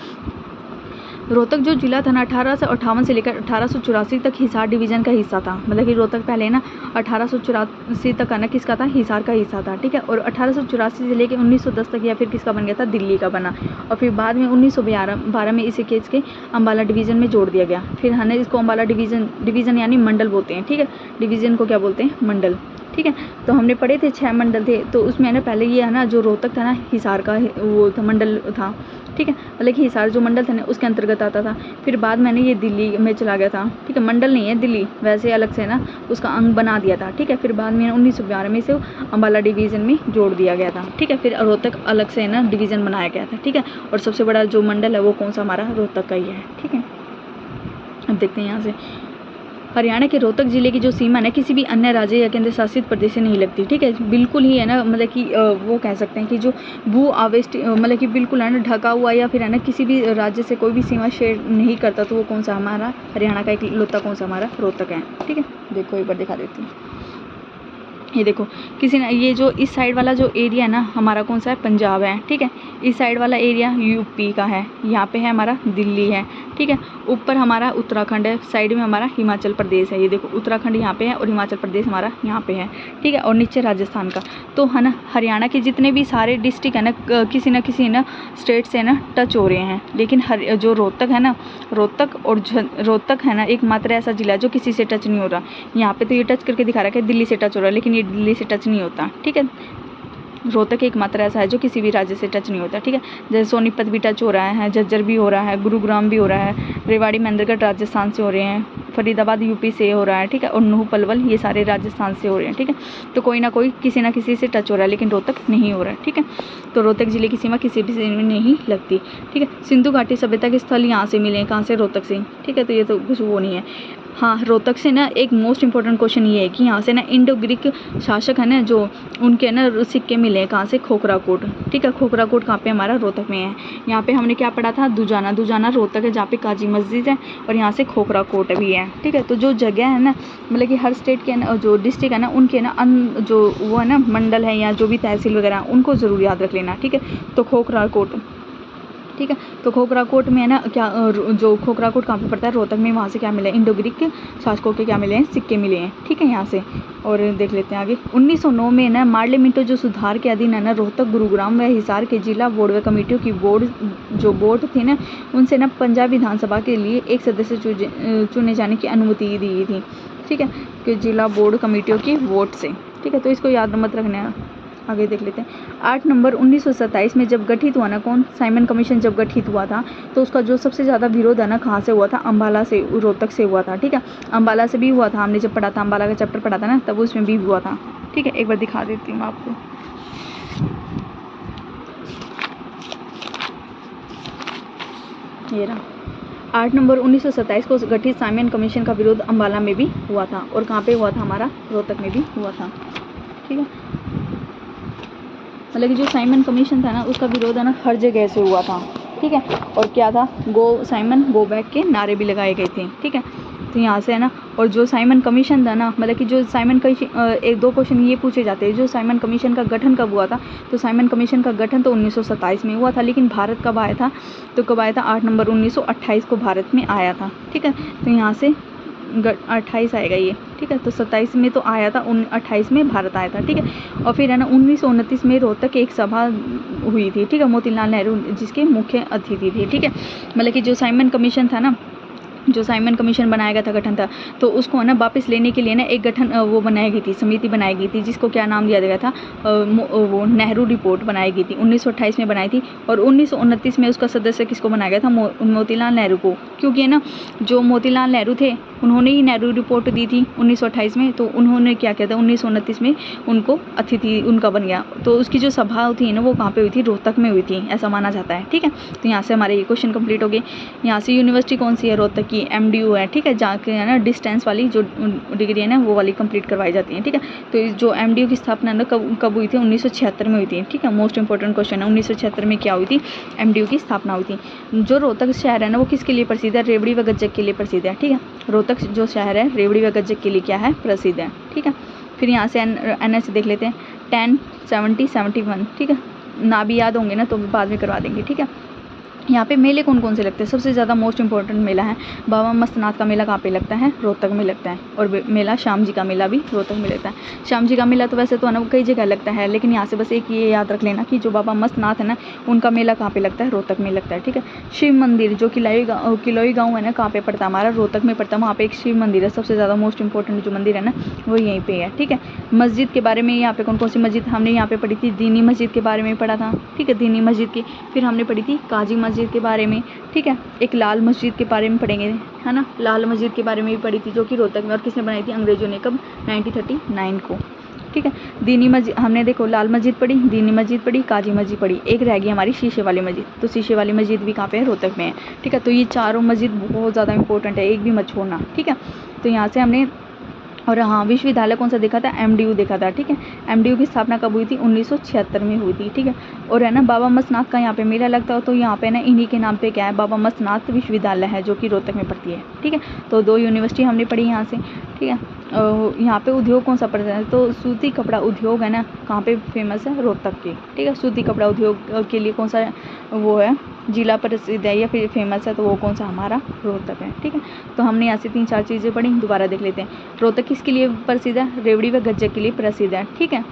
Speaker 1: रोहतक जो जिला था ना 1858 से लेकर 1884 तक हिसार डिवीज़न का हिस्सा था। मतलब कि रोहतक पहले ना 1884 तक ना किसका था, हिसार का हिस्सा था, ठीक है। और 1884 से लेकर 1910 तक या फिर किसका बन गया था, दिल्ली का बना। और फिर बाद में 1912 में इसे केस के अम्बाला डिवीज़न में जोड़ दिया गया। फिर है ना इसको अम्बाला डिवीज़न यानी मंडल बोलते हैं, ठीक है। डिवीज़न को क्या बोलते हैं, मंडल, ठीक है। तो हमने पढ़े थे 6 मंडल थे। तो उसमें है ना पहले ये है ना जो रोहतक था ना हिसार का वो था, मंडल था, ठीक है। मतलब कि हिसार जो मंडल था ना उसके अंतर्गत आता था। फिर बाद में ये दिल्ली में चला गया था, ठीक है। मंडल नहीं है, दिल्ली वैसे अलग से ना उसका अंग बना दिया था, ठीक है। फिर बाद में 1912 में इसे अम्बाला डिवीज़न में जोड़ दिया गया था, ठीक है। फिर रोहतक अलग से ना डिवीज़न बनाया गया था, ठीक है। और सबसे बड़ा जो मंडल है वो कौन सा, हमारा रोहतक का ही है, ठीक है। अब देखते हैं यहाँ से, हरियाणा के रोहतक जिले की जो सीमा है किसी भी अन्य राज्य या केंद्र शासित प्रदेश से नहीं लगती, ठीक है। बिल्कुल ही है ना, मतलब कि वो कह सकते हैं कि जो भू आवेष्ट मतलब कि बिल्कुल है ना ढका हुआ या फिर है ना किसी भी राज्य से कोई भी सीमा शेयर नहीं करता, तो वो कौन सा हमारा हरियाणा का इकलौता कौन सा, हमारा रोहतक है, ठीक है। देखो एक बार दिखा देती हूँ, ये देखो किसी ने ये जो इस साइड वाला जो एरिया है ना हमारा कौन सा है, पंजाब है, ठीक है। इस साइड वाला एरिया यूपी का है, यहाँ पे है हमारा दिल्ली है, ठीक है। ऊपर हमारा उत्तराखंड है, साइड में हमारा हिमाचल प्रदेश है। ये देखो उत्तराखंड यहाँ पे है और हिमाचल प्रदेश हमारा यहाँ पे है, ठीक है। और नीचे राजस्थान का। तो है ना हरियाणा के जितने भी सारे डिस्ट्रिक्ट है ना किसी न किसी ना स्टेट से ना टच हो रहे हैं। लेकिन जो रोहतक है ना, रोहतक है ना एकमात्र ऐसा जिला है जो किसी से टच नहीं हो रहा। यहाँ पे तो ये टच करके दिखा रहा है कि दिल्ली से टच हो रहा है, लेकिन ये दिल्ली से टच नहीं होता, ठीक है। रोहतक एकमात्र ऐसा है जो किसी भी राज्य से टच नहीं होता, ठीक है। जैसे सोनीपत भी टच हो रहा है, झज्जर भी हो रहा है, गुरुग्राम भी हो रहा है, रेवाड़ी महेंद्रगढ़ राजस्थान से हो रहे हैं, फरीदाबाद यूपी से हो रहा है, ठीक है। और नूह पलवल ये सारे राजस्थान से हो रहे हैं, ठीक है। तो कोई ना कोई किसी ना किसी से टच हो रहा है, लेकिन रोहतक नहीं हो रहा है, ठीक है। तो रोहतक जिले की सीमा किसी भी में नहीं लगती, ठीक है। सिंधु घाटी सभ्यता के स्थल यहाँ से मिले, कहाँ से, रोहतक से, ठीक है। तो ये तो कुछ वो नहीं है। हाँ, रोहतक से ना एक मोस्ट इंपॉर्टेंट क्वेश्चन ये है कि यहाँ से ना इंडो ग्रीक शासक है ना जो उनके ना सिक्के मिले हैं, कहाँ से, खोखराकोट, ठीक है। खोखराकोट कहाँ पे, हमारा रोहतक में है। यहाँ पे हमने क्या पढ़ा था, दुजाना रोहतक है जहाँ पे काजी मस्जिद है, और यहाँ से खोखराकोट भी है, ठीक है। तो जो जगह है ना मतलब कि हर स्टेट के ना जो डिस्ट्रिक्ट है ना उनके ना जो वो है ना मंडल है या जो भी तहसील वगैरह उनको ज़रूर याद रख लेना, ठीक है। तो खोखराकोट, ठीक है। तो खोखराकोट में है ना क्या जो खोखराकोट कहाँ पे पड़ता है, रोहतक में। वहाँ से क्या मिला है, इंडो ग्रीक शासकों के क्या मिले हैं, सिक्के मिले हैं, ठीक है। यहाँ से और देख लेते हैं आगे। 1909 में ना मार्ले मिंटो जो सुधार के अधीन है ना रोहतक, गुरुग्राम व हिसार के जिला बोर्ड व कमेटियों की बोर्ड थी ना उनसे ना पंजाब विधानसभा के लिए एक सदस्य चुने जाने की अनुमति दी थी, ठीक है। कि जिला बोर्ड कमेटियों की वोट से, ठीक है। तो इसको याद मत रखना है। आगे देख लेते हैं। 8 नवंबर 1927 में जब गठित हुआ ना कौन, साइमन कमीशन जब गठित हुआ था तो उसका जो सबसे ज़्यादा विरोध है ना कहाँ से हुआ था, अम्बाला से, रोहतक से हुआ था, ठीक है। अम्बाला से भी हुआ था, हमने जब पढ़ा था अम्बाला का चैप्टर पढ़ा था ना तब उसमें भी हुआ था, ठीक है। एक बार दिखा देती हूँ आपको, ये रहा। 8 नवंबर 1927 को गठित साइमन कमीशन का विरोध अम्बाला में भी हुआ था, और कहाँ पे हुआ था, हमारा रोहतक में भी हुआ था, ठीक है। मतलब कि जो साइमन कमीशन था ना उसका विरोध है ना हर जगह से हुआ था, ठीक है। और क्या था, साइमन गो बैक के नारे भी लगाए गए थे, ठीक है। तो यहाँ से है ना, और जो साइमन कमीशन था ना मतलब कि जो साइमन का एक दो क्वेश्चन ये पूछे जाते हैं, जो साइमन कमीशन का गठन कब हुआ था, तो साइमन कमीशन का गठन तो 1927 में हुआ था, लेकिन भारत कब आया था, तो कब आया था, 8 नवंबर 1928 को भारत में आया था, ठीक है। तो यहाँ से 28 आएगा ये, ठीक है। तो 27 में तो आया था, 28 में भारत आया था, ठीक है। और फिर है ना 1929 में रोहतक एक सभा हुई थी, ठीक है। मोतीलाल नेहरू जिसके मुख्य अतिथि थे, ठीक है। मतलब कि जो साइमन कमीशन था ना जो साइमन कमीशन बनाया गया था, गठन था, तो उसको है ना वापस लेने के लिए ना एक गठन वो बनाई गई थी, समिति बनाई गई थी, जिसको क्या नाम दिया गया था, वो नेहरू रिपोर्ट बनाई गई थी, 1928 में बनाई थी। और 1929 में उसका सदस्य किसको बनाया गया था, मोतीलाल नेहरू को। क्योंकि है ना जो मोतीलाल नेहरू थे उन्होंने ही नेहरू रिपोर्ट दी थी 1928 में, तो उन्होंने क्या किया था 1929 में उनको अतिथि उनका बन गया। तो उसकी जो सभा होती है ना वो कहाँ पे हुई थी, रोहतक में हुई थी, ऐसा माना जाता है। ठीक है, तो यहाँ से हमारे ये क्वेश्चन कंप्लीट हो गए। यहाँ से यूनिवर्सिटी कौन सी है, रोहतक की MDU है। ठीक है, जहाँ के है ना डिस्टेंस वाली जो डिग्री है ना वो वाली कंप्लीट करवाई जाती है। ठीक है, तो जो MDU की स्थापना ना कब हुई थी, 1976 में हुई थी। ठीक है, मोस्ट इंपॉर्टेंट क्वेश्चन है, 1976 में क्या हुई थी, MDU की स्थापना हुई थी। जो रोहतक शहर है ना वो किसके लिए प्रसिद्ध है, रेवड़ी व गज्जक के लिए प्रसिद्ध है। ठीक है, रोहतक जो शहर है रेवड़ी व गज्जक के लिए क्या है, प्रसिद्ध है। ठीक है, फिर यहाँ से NH देख लेते हैं, 10, 70, 71। ठीक है, ना भी याद होंगे ना तो बाद में करवा देंगे। ठीक है, यहाँ पे मेले कौन कौन से लगते हैं, सबसे ज़्यादा मोस्ट इंपॉर्टेंट मेला है बाबा मस्तनाथ का मेला। कहाँ पे लगता है, रोहतक में लगता है। और मेला श्याम जी का मेला भी रोहतक में लगता है। श्याम जी का मेला तो वैसे तो है ना कई जगह लगता है, लेकिन यहाँ से बस एक ये याद रख लेना कि जो बाबा मस्तनाथ है ना उनका मेला कहाँ पे लगता है, रोहतक में लगता है। ठीक है, शिव मंदिर जो किलोई गाँव है ना कहाँ पे पड़ता है, हमारा रोहतक में पड़ता है। वहाँ पे एक शिव मंदिर है, सबसे ज़्यादा मोस्ट इंपॉर्टेंट जो मंदिर है ना वो यहीं पे है। ठीक है, मस्जिद के बारे में यहाँ पे कौन कौन सी मस्जिद हमने यहाँ पे पढ़ी थी, दीनी मस्जिद के बारे में पढ़ा था। ठीक है, दीनी मस्जिद की। फिर हमने पढ़ी थी काजी मस्जिद के बारे में। ठीक है, एक लाल मस्जिद के बारे में पढ़ेंगे, है ना, लाल मस्जिद के बारे में भी पढ़ी थी, जो कि रोहतक में, और किसने बनाई थी, अंग्रेजों ने, कब, 1939 को। ठीक है, दीनी मस्जिद हमने देखो लाल मस्जिद पढ़ी, दीनी मस्जिद पढ़ी, काजी मस्जिद पढ़ी, एक रह गई हमारी शीशे वाली मस्जिद। तो शीशे वाली मस्जिद भी कहाँ पे है, रोहतक में है। ठीक है, तो ये चारों मस्जिद बहुत ज़्यादा इंपॉर्टेंट है, एक भी मत छोड़ना। ठीक है, तो यहाँ से हमने, और हाँ विश्वविद्यालय कौन सा देखा था, MDU देखा था। ठीक है, MDU की स्थापना कब हुई थी, 1976 में हुई थी। ठीक है, और है ना बाबा मस्तनाथ का यहाँ पे मेला लगता है, तो यहाँ पे ना इन्हीं के नाम पे क्या है, बाबा मस्तनाथ विश्वविद्यालय है, जो कि रोहतक में पड़ती है। ठीक है, तो 2 यूनिवर्सिटी हमने पढ़ी यहाँ से। ठीक है, यहाँ पे उद्योग कौन सा पड़ता है, तो सूती कपड़ा उद्योग है ना कहाँ पे फेमस है, रोहतक की। ठीक है, सूती कपड़ा उद्योग के लिए कौन सा वो है, जिला प्रसिद्ध है या फिर फेमस है, तो वो कौन सा, हमारा रोहतक है। ठीक है, तो हमने यहाँ से 3-4 चीज़ें पढ़ी, दोबारा देख लेते हैं। रोहतक किसके लिए प्रसिद्ध है, रेवड़ी व गज्जक के लिए प्रसिद्ध है। ठीक है,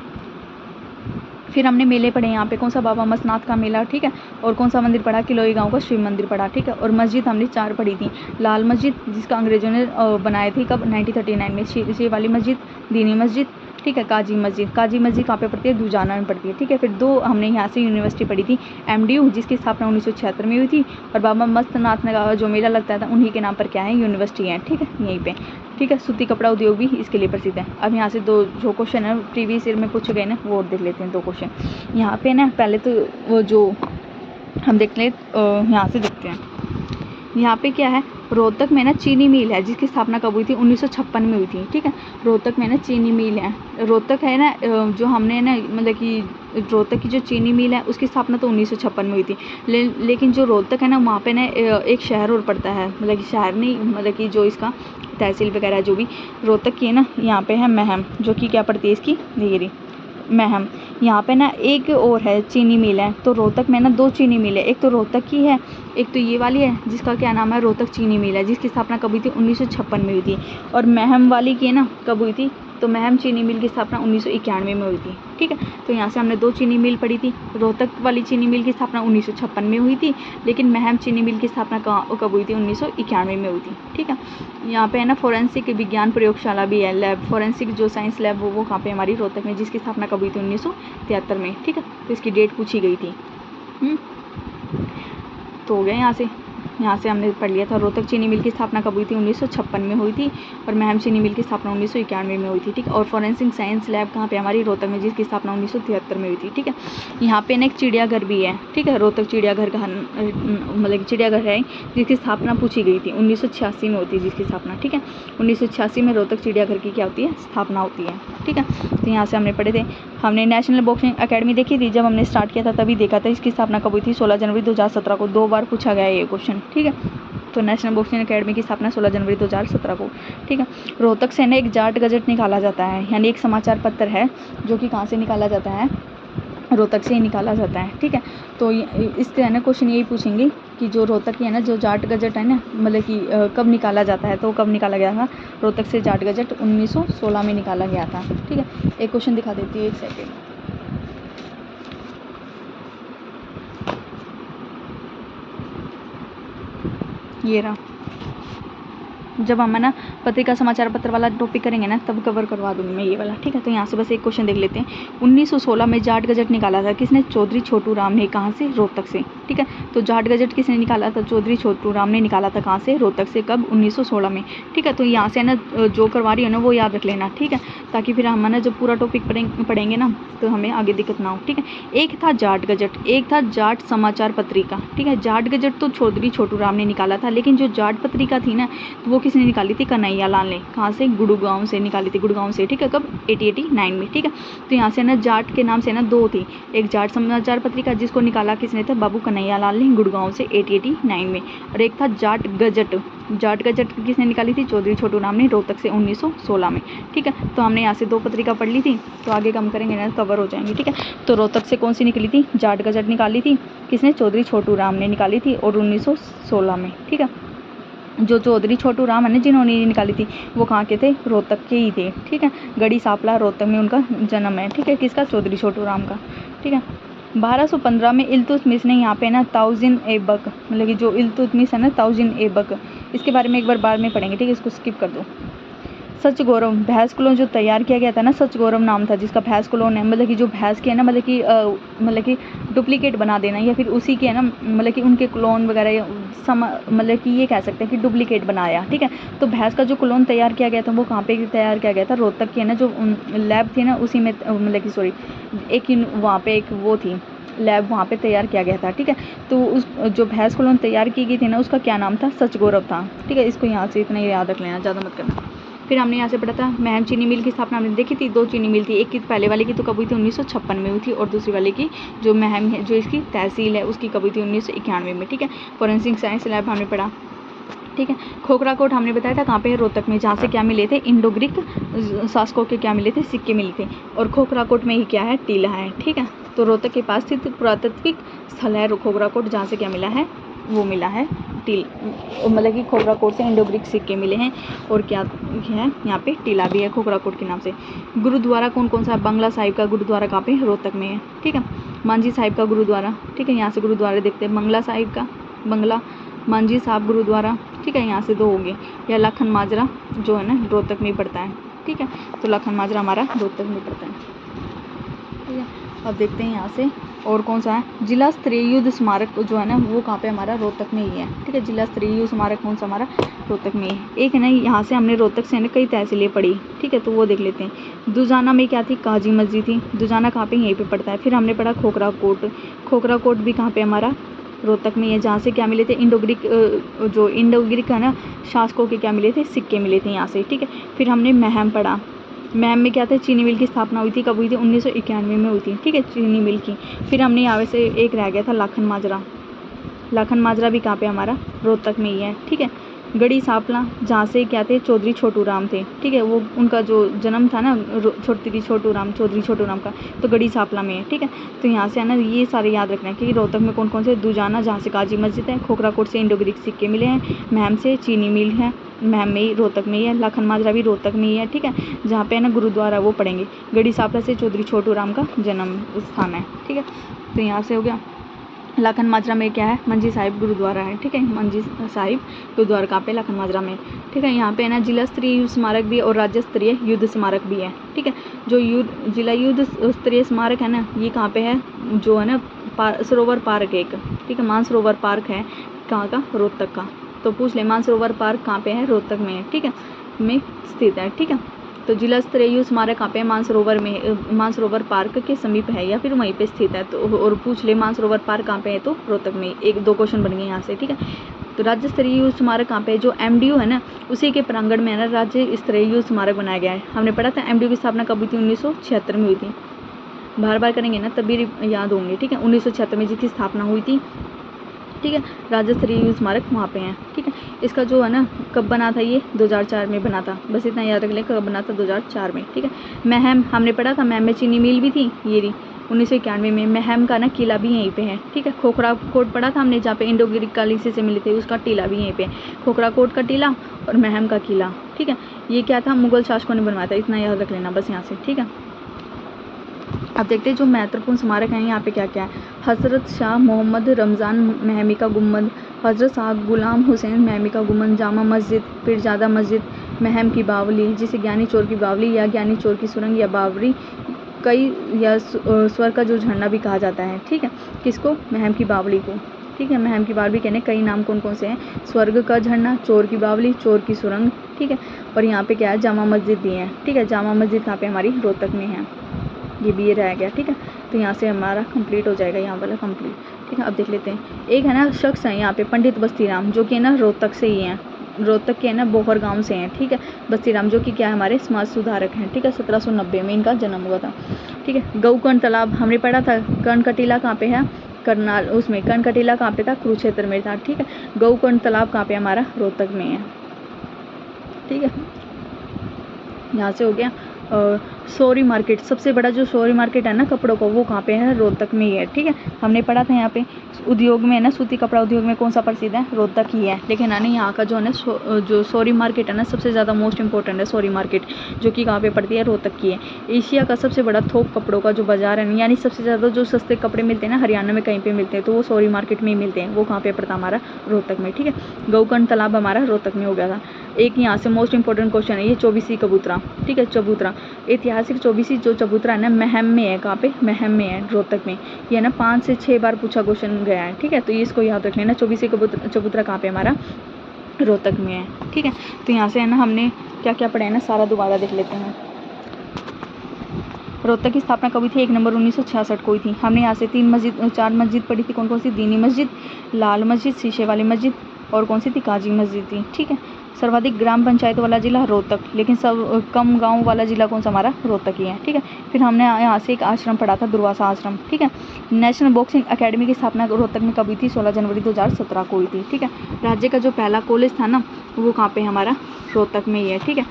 Speaker 1: फिर हमने मेले पढ़े, यहाँ पे कौन सा, बाबा मस्तनाथ का मेला। ठीक है, और कौन सा मंदिर पढ़ा, किलोई गांव का शिव मंदिर पढ़ा। ठीक है, और मस्जिद हमने 4 पढ़ी थी, लाल मस्जिद जिसका अंग्रेजों ने बनाई थी, कब, 1939 में, शीशे वाली मस्जिद, दीनी मस्जिद। ठीक है, काजी मस्जिद कहाँ पे पड़ती है, दुजाना में पड़ती है। ठीक है, फिर 2 हमने यहाँ से यूनिवर्सिटी पढ़ी थी, MDU जिसकी स्थापना 1976 में हुई थी, और बाबा मस्तनाथ का जो मेला लगता था उन्हीं के नाम पर क्या है, यूनिवर्सिटी है। ठीक है, यहीं पे। ठीक है, सूती कपड़ा उद्योग भी इसके लिए प्रसिद्ध है। अब यहाँ से 2 जो क्वेश्चन है प्रीवियस ईयर में पूछे गए ना वो देख लेते हैं, 2 क्वेश्चन यहाँ पे ना। पहले तो वो जो हम देख ले यहाँ से देखते हैं, यहाँ पे क्या है, रोहतक में ना चीनी मिल है जिसकी स्थापना कब हुई थी, 1956 में हुई थी। ठीक है, रोहतक में ना चीनी मिल है, रोहतक है ना जो हमने ना मतलब कि रोहतक की जो चीनी मिल है उसकी स्थापना तो 1956 में हुई थी। लेकिन जो रोहतक है ना वहाँ पे ना एक शहर और पड़ता है, मतलब कि शहर नहीं, मतलब कि जो इसका तहसील वगैरह जो भी रोहतक की है ना, यहाँ पे है महम, जो कि क्या पड़ती है इसकी, डिग्री महम। यहाँ पे ना एक और है चीनी मिल है, तो रोहतक में ना 2 चीनी मिल है, एक तो रोहतक की है, एक तो ये वाली है जिसका क्या नाम है, रोहतक चीनी मिल है, जिसकी स्थापना कब हुई थी, 1956 में हुई थी। और महम वाली की है ना कब हुई थी, तो महम चीनी मिल की स्थापना 1991 में हुई थी। ठीक है, तो यहाँ से हमने 2 चीनी मिल पढ़ी थी। रोहतक वाली चीनी मिल की स्थापना 1956 में हुई थी, लेकिन महम चीनी मिल की स्थापना कब हुई थी, 1991 में हुई थी। ठीक है, यहाँ पे है ना फोरेंसिक विज्ञान प्रयोगशाला भी है, लैब, फोरेंसिक जो साइंस लैब वो कहाँ पे, हमारी रोहतक में, जिसकी स्थापना कब हुई थी, 1973 में। ठीक है, तो इसकी डेट पूछी गई थी। तो हो गया यहाँ से हमने पढ़ लिया था। रोहतक चीनी मिल की स्थापना कब हुई थी, 1956 में हुई थी, और महम चीनी मिल की स्थापना 1991 में हुई थी। ठीक है, और फॉरेंसिक साइंस लैब कहाँ पे, हमारी रोहतक में, जिसकी स्थापना 1973 में हुई थी। ठीक है, यहाँ पे ना एक चिड़ियाघर भी है। ठीक है, रोहतक चिड़ियाघर का मतलब चिड़ियाघर है जिसकी स्थापना पूछी गई थी, 1986 में होती है जिसकी स्थापना। ठीक है, 1986 में रोहतक चिड़ियाघर की क्या होती है, स्थापना होती है। ठीक है, तो यहाँ से हमने पढ़े थे। हमने नेशनल बॉक्सिंग अकेडमी देखी थी, जब हमने स्टार्ट किया था तभी देखा था। इसकी स्थापना कब हुई थी, 16 जनवरी 2017 को। 2 बार पूछा गया है ये क्वेश्चन। ठीक है, तो नेशनल बॉक्सिंग अकेडमी की स्थापना 16 जनवरी 2017 को। ठीक है, रोहतक से ना एक जाट गजट निकाला जाता है, यानी एक समाचार पत्र है जो कि कहाँ से निकाला जाता है, रोहतक से ही निकाला जाता है। ठीक है, तो इससे है ना क्वेश्चन यही पूछेंगे कि जो रोहतक की है ना जो जाट गजट है ना, मतलब कि कब निकाला जाता है, तो कब निकाला गया था रोहतक से जाट गजट, 1916 में निकाला गया था। ठीक है, एक क्वेश्चन दिखा देती है, 1 सेकेंड। ये रहा, जब हम है ना पत्रिका समाचार पत्र वाला टॉपिक करेंगे ना तब कवर करवा दूंगी मैं ये वाला, ठीक है। तो यहाँ से बस एक क्वेश्चन देख लेते हैं। 1916 में जाट गजट निकाला था किसने? चौधरी छोटू राम ने। कहाँ से? रोहतक से, ठीक है। तो जाट गजट किसने निकाला था? चौधरी छोटू राम ने निकाला था। कहाँ से? रोहतक से। कब? 1916 में, ठीक है। तो यहाँ से ना जो करवा रही है ना वो याद रख लेना, ठीक है, ताकि फिर हम ना जब पूरा टॉपिक पढ़ेंगे ना तो हमें आगे दिक्कत ना हो, ठीक है। एक था जाट गजट, एक था जाट समाचार पत्रिका, ठीक है। जाट गजट तो चौधरी छोटू राम ने निकाला था, लेकिन जो जाट पत्रिका थी ना तो वो किसने निकाली थी? कन्हैया लाल ने। कहाँ से? गुड़गांव से निकाली थी, गुड़गांव से, ठीक है। कब? 1889 में, ठीक है। तो यहाँ से ना जाट के नाम से ना दो थी, एक जाट समाचार पत्रिका जिसको निकाला किसने था? बाबू कन्हैया लाल ने, गुड़गांव से 1889 में, और एक था जाट गजट। जाट गजट किसने निकाली थी? चौधरी छोटू राम ने, रोहतक से 1916 में, ठीक है। तो हमने यहाँ से दो पत्रिका पढ़ ली थी, तो आगे कम करेंगे ना कवर हो जाएंगे, ठीक है। तो रोहतक से कौन सी निकली थी? जाट गजट निकाली थी, किसने? चौधरी छोटू राम ने निकाली थी, और 1916 में, ठीक है। जो चौधरी छोटू राम है ना जिन्होंने ये निकाली थी वो कहाँ के थे? रोहतक के ही थे, ठीक है। गढ़ी सापला रोहतक में उनका जन्म है, ठीक है। किसका? चौधरी छोटू राम का, ठीक है। 1215 में इल्तुतमिश ने यहाँ पे ना ताउजिन ऐबक, मतलब कि जो इल्तुतमिश है ना ताउजिन ऐबक, इसके बारे में एक बार बाद में पढ़ेंगे, ठीक है। इसको स्किप कर दो। सच गौरव भैंस क्लोन जो तैयार किया गया था ना, सच गौरव नाम था जिसका भैंस क्लोन है, मतलब कि जो भैंस की है ना, मतलब कि डुप्लीकेट बना देना, या फिर उसी के है ना मतलब कि उनके क्लोन वगैरह मतलब कि ये कह सकते हैं कि डुप्लीकेट बनाया, ठीक है। तो भैंस का जो क्लोन तैयार किया गया था वो कहाँ पे तैयार किया गया था? रोहतक की है ना जो लैब थी ना उसी में, मतलब कि सॉरी एक वहाँ पे एक वो थी लैब, वहाँ पे तैयार किया गया था, ठीक है। तो उस जो भैंस क्लोन तैयार की गई थी ना उसका क्या नाम था? सच गौरव था, ठीक है। इसको यहाँ से इतना ही याद रख लेना, ज़्यादा मत करना। फिर हमने यहाँ से पढ़ा था महम चीनी मिल की स्थापना हमने देखी थी। दो चीनी मिल थी, एक की पहले वाले की तो कब हुई थी? 1956 में हुई थी, और दूसरी वाले की जो महम है जो इसकी तहसील है उसकी कब हुई थी? 1991 में, ठीक है। फॉरेंसिक साइंस लैब हमने पढ़ा, ठीक है। खोखरा कोट हमने बताया था कहाँ पे है? रोहतक में, जहाँ से क्या मिले थे? इंडो ग्रीक शासकों के क्या मिले थे? सिक्के मिले थे, और खोखरा कोट में ही क्या है? टीला है, ठीक है। तो रोहतक के पास स्थित पुरातात्विक स्थल है खोखरा कोट, जहाँ से क्या मिला है? वो मिला है टील, मतलब कि खोखरा कोट से इंडो ग्रीक सिक्के मिले हैं, और क्या है यहाँ पे? टीला भी है खोखरा कोट के नाम से। गुरुद्वारा कौन कौन सा है? बंगला साहिब का गुरुद्वारा कहाँ पे? रोहतक में है, ठीक है। मांझी साहिब का गुरुद्वारा, ठीक है। यहाँ से गुरुद्वारा देखते हैं, बंगला साहिब का, बंगला मांझी साहब गुरुद्वारा, ठीक है। यहाँ से दो हो गए। या लखन माजरा जो है ना रोहतक में पड़ता है, ठीक है। तो लखन माजरा हमारा रोहतक में पड़ता है, ठीक है। अब देखते हैं यहाँ से और कौन सा है? जिला स्तरीय युद्ध स्मारक जो है ना वो कहाँ पे? हमारा रोहतक में ही है, ठीक है। जिला स्तरीय युद्ध स्मारक कौन सा? हमारा रोहतक में ही। एक है ना यहाँ से हमने रोहतक से ना कई तहसीलें पढ़ी, ठीक है, तो वो देख लेते हैं। दुजाना में क्या थी? काजी मस्जिद थी। दुजाना कहाँ पे? यहीं पे पड़ता है। फिर हमने पढ़ा खोखरा कोट, खोखरा कोट भी कहाँ पे? हमारा रोहतक में है, जहाँ से क्या मिले थे? इंडो ग्रीक जो इंडो ग्रीक है ना शासकों के क्या मिले थे? सिक्के मिले थे यहाँ से, ठीक है। फिर हमने महम पढ़ा, महम में क्या था? चीनी मिल की स्थापना हुई थी, कब हुई थी? 1991 में हुई थी, ठीक है, चीनी मिल की। फिर हमने यहाँ से एक रह गया था लाखन माजरा, लाखन माजरा भी कहाँ पे? हमारा रोहतक में ही है, ठीक है। गढ़ी सापला जहाँ से क्या थे? चौधरी छोटू राम थे, ठीक है। वो उनका जो जन्म था ना चौधरी छोटू राम का, तो गढ़ी सापला में है, ठीक है। तो यहाँ से है ना ये सारे याद रखना है कि रोहतक में कौन कौन से? दुजाना जहाँ से काजी मस्जिद है, खोखरा कोट से इंडो ग्रीक सिक्के मिले हैं, महम से चीनी मिल है, महम में ही रोहतक में ही है, लाखन माजरा भी रोहतक में ही है, ठीक है। जहाँ पे है ना गुरुद्वारा वो पढ़ेंगे। गढ़ी सापला से चौधरी छोटू राम का जन्म स्थान है, ठीक है। तो यहाँ से हो गया। लाखन माजरा में क्या है? मंजी साहिब गुरुद्वारा है, ठीक है। मंजी साहिब गुरुद्वारा कहाँ पे? लाखन माजरा में, ठीक है। यहाँ पे है ना जिला स्तरीय युद्ध स्मारक भी है और राज्य स्तरीय युद्ध स्मारक भी है, ठीक है। जो जिला युद्ध स्तरीय स्मारक है ना ये कहाँ पे है? जो है ना सरोवर पार्क एक, ठीक है, मानसरोवर पार्क है, कहाँ का? रोहतक का। तो पूछ ले मानसरोवर पार्क कहाँ पे है? रोहतक में है, ठीक है, में स्थित है, ठीक है। तो जिला स्तरीय युद्ध स्मारक कहाँ पे है? मानसरोवर में, मानसरोवर पार्क के समीप है या फिर वहीं पे स्थित है। तो और पूछ ले मानसरोवर पार्क कहाँ पे है? तो रोहतक में। एक दो क्वेश्चन बन गए यहाँ से, ठीक है। तो राज्य स्तरीय युद्ध स्मारक कहाँ पे है? जो MDU है ना उसी के प्रांगण में है ना राज्य स्तरीय युद्ध स्मारक बनाया गया है। हमने पढ़ा था MDU की स्थापना कब हुई थी? 1976 में हुई थी। बार बार करेंगे ना तभी याद होंगे, ठीक है। 1976 में जिसकी स्थापना हुई थी, ठीक है। राज्य स्तरीय युद्ध स्मारक वहाँ पे हैं, ठीक है। इसका जो है ना कब बना था? ये 2004 में बना था, बस इतना याद रख लें कब बना था? 2004 में, ठीक है। महम हमने पढ़ा था, महम में चीनी मिल भी थी, ये रही 1991 में। महम का ना किला भी यहीं पे है, ठीक है। खोखरा कोट पढ़ा था हमने जहाँ पे इंडो ग्रीक कालीसी से मिले थे, उसका टीला भी यहीं पे है। खोखरा कोट का टीला और महम का किला, ठीक है। ये क्या था? मुगल शासकों ने बनवाया था, इतना याद रख लेना बस यहाँ से, ठीक है। अब देखते हैं जो महत्वपूर्ण स्मारक हैं यहाँ पे क्या क्या है। हजरत शाह मोहम्मद रमज़ान महमी का गुम्बद, हज़रत साहब गुलाम हुसैन मेहमी का गुमन, जामा मस्जिद, पीरजादा मस्जिद, महम की बावली जिसे ज्ञानी चोर की बावली या ज्ञानी चोर की सुरंग या बावरी कई या स्वर का जो झरना भी कहा जाता है। ठीक है, किसको? महम की बावली को। ठीक है, महम की बावली कहने कई नाम कौन कौन से हैं? स्वर्ग का झरना, चोर की बावली, चोर की सुरंग। ठीक है, और यहाँ पे क्या है? जामा मस्जिद दी है। ठीक है, जामा मस्जिद कहाँ पे? हमारी रोहतक में है। ये भी ये रह गया। ठीक है, तो यहाँ से हमारा कंप्लीट हो जाएगा, यहाँ वाला कंप्लीट। ठीक है, अब देख लेते हैं। एक है ना शख्स है यहाँ पे पंडित बस्तीराम, जो कि है ना रोहतक से ही हैं, रोहतक के है ना बोहर गांव से हैं। ठीक है, बस्तीराम जो कि क्या है? हमारे समाज सुधारक हैं। ठीक है, 1790 में इनका जन्म हुआ था। ठीक है, गौकर्ण तालाब हमने पढ़ा था। कर्णकटीला कहाँ पे है? करनाल, उसमें कर्णकटीला कहाँ पे था? कुरुक्षेत्र में था। ठीक है, गौकर्ण तालाब कहाँ पे? हमारा रोहतक में है। ठीक है, यहाँ से हो गया। और सोरी मार्केट, सबसे बड़ा जो सोरी मार्केट है ना कपड़ों का, वो कहाँ पे है? रोहतक में ही है। ठीक है, हमने पढ़ा था यहाँ पे उद्योग में है ना, सूती कपड़ा उद्योग में कौन सा प्रसिद्ध है? रोहतक ही है। लेकिन है ना यहाँ का जो है ना जो सोरी मार्केट है ना, सबसे ज़्यादा मोस्ट इंपॉर्टेंट है सोरी मार्केट, जो कि कहाँ पे पड़ती है? रोहतक की है। एशिया का सबसे बड़ा थोक कपड़ों का जो बाजार है, यानी सबसे ज़्यादा जो सस्ते कपड़े मिलते हैं ना, हरियाणा में कहीं पे मिलते हैं, तो वो सोरी मार्केट में ही मिलते हैं। वो कहाँ पे पड़ता? हमारा रोहतक में। ठीक है, गौकर्ण तालाब हमारा रोहतक में हो गया था। एक यहाँ से मोस्ट इंपॉर्टेंट क्वेश्चन है ये, चौबीसी कबूतरा। ठीक है, चबूतरा, ऐतिहासिक चौबीसी जो चबूतरा है ना, महम में है। कहाँ पे? महम में है, रोहतक में। ये ना 5 से 6 बार पूछा क्वेश्चन गया है। ठीक है, तो इसको याद रख लेना। चौबीसी चबूतरा कहाँ पे? हमारा रोहतक में है। ठीक है, तो यहाँ से है ना हमने क्या क्या पढ़ा है ना, सारा दोबारा देख लेते हैं। रोहतक की स्थापना कभी थी? 1 नंबर 1966 को हुई थी। हमने यहाँ से 4 मस्जिद पढ़ी थी। कौन कौन सी? दीनी मस्जिद, लाल मस्जिद, शीशे वाली मस्जिद, और कौन सी थी? काजी मस्जिद थी। ठीक है, सर्वाधिक ग्राम पंचायत वाला जिला रोहतक, लेकिन सब कम गांव वाला जिला कौन सा? हमारा रोहतक ही है। ठीक है, फिर हमने यहाँ से एक आश्रम पढ़ा था, दुर्वासा आश्रम। ठीक है, नेशनल बॉक्सिंग एकेडमी की स्थापना रोहतक में कब हुई थी? 16 जनवरी 2017 को हुई थी। ठीक है, राज्य का जो पहला कॉलेज था ना, वो कहाँ पे? हमारा रोहतक में ही है। ठीक है,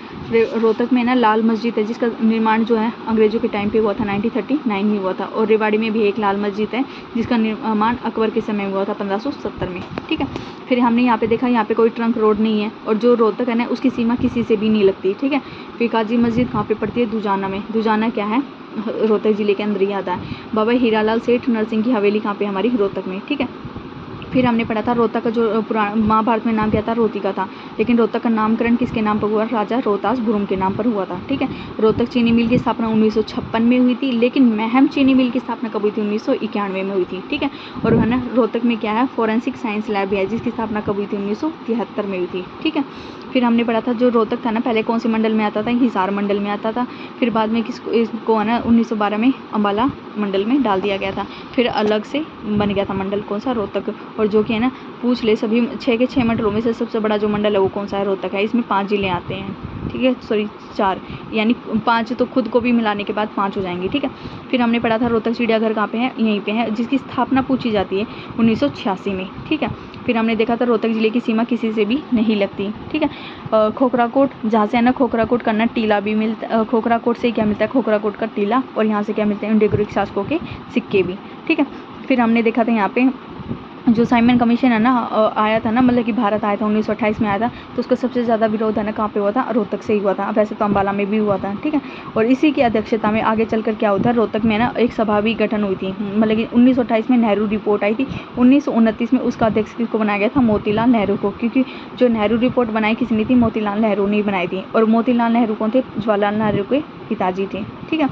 Speaker 1: रोहतक में ना लाल मस्जिद है, जिसका निर्माण जो है अंग्रेजों के टाइम पे हुआ था, 1939 में हुआ था। और रेवाड़ी में भी एक लाल मस्जिद है, जिसका निर्माण अकबर के समय हुआ था, 1570 में। ठीक है, फिर हमने यहाँ पे देखा, यहाँ पे कोई ट्रंक रोड नहीं है, और जो रोहतक है ना, उसकी सीमा किसी से भी नहीं लगती। ठीक है, फिर काजी मस्जिद कहाँ पे पड़ती है? दुजाना में। दुजाना क्या है? रोहतक जिले के अंदर ही आता है। बाबा हीरालाल सेठ नरसिंह की हवेली कहाँ पे? हमारी रोहतक में। ठीक है, फिर हमने पढ़ा था रोहतक का जो पुराना महाभारत में नाम क्या था? रोहतिका था। लेकिन रोहतक का नामकरण किसके नाम पर हुआ? राजा रोहतास बुरुम के नाम पर हुआ था। ठीक है, रोहतक चीनी मिल की स्थापना 1956 में हुई थी, लेकिन महम चीनी मिल की स्थापना कब हुई थी? 1991 में हुई थी। ठीक है, और है ना रोहतक में क्या है? फॉरेंसिक साइंस लैब है, जिसकी स्थापना कब हुई थी? 1973 में हुई थी। ठीक है, फिर हमने पढ़ा था जो रोहतक था ना, पहले कौन से मंडल में आता था? हिसार मंडल में आता था। फिर बाद में इसको है ना 1912 में अम्बाला मंडल में डाल दिया गया था। फिर अलग से बन गया था मंडल, कौन सा? रोहतक। और जो कि है ना पूछ ले सभी 6 के 6 मंडलों में से सबसे बड़ा जो मंडल है वो कौन सा है? रोहतक है। इसमें 5 जिले आते हैं। ठीक है, सॉरी 4, यानी 5 तो खुद को भी मिलाने के बाद 5 हो जाएंगे। ठीक है, फिर हमने पढ़ा था रोहतक चिड़ियाघर कहाँ पे है? यहीं पे है, जिसकी स्थापना पूछी जाती है 1986 में। ठीक है, फिर हमने देखा था रोहतक जिले की सीमा किसी से भी नहीं लगती। ठीक है, खोखराकोट, जहाँ से है ना खोखराकोट करना टीला भी मिलता, खोखराकोट से क्या मिलता है? खोखराकोट का टीला। और यहाँ से क्या मिलते हैं? डेगोरिक शासकों के सिक्के भी। ठीक है, फिर हमने देखा था यहाँ पे जो साइमन कमीशन है ना आया था ना, मतलब कि भारत आया था 1928 में आया था, तो उसका सबसे ज़्यादा विरोध है ना कहाँ पे हुआ था? रोहतक से ही हुआ था। वैसे तो अम्बाला में भी हुआ था। ठीक है, और इसी की अध्यक्षता में आगे चलकर क्या होता है? रोहतक में ना एक सभा भी गठन हुई थी, मतलब कि 1928 में नेहरू रिपोर्ट आई थी। 1929 में उसका अध्यक्ष किसको बनाया गया था? मोतीलाल नेहरू को, क्योंकि जो नेहरू रिपोर्ट बनाई किसने थी? मोतीलाल नेहरू ने बनाई थी। और मोतीलाल नेहरू कौन थे? जवाहरलाल नेहरू के पिताजी थे। ठीक है,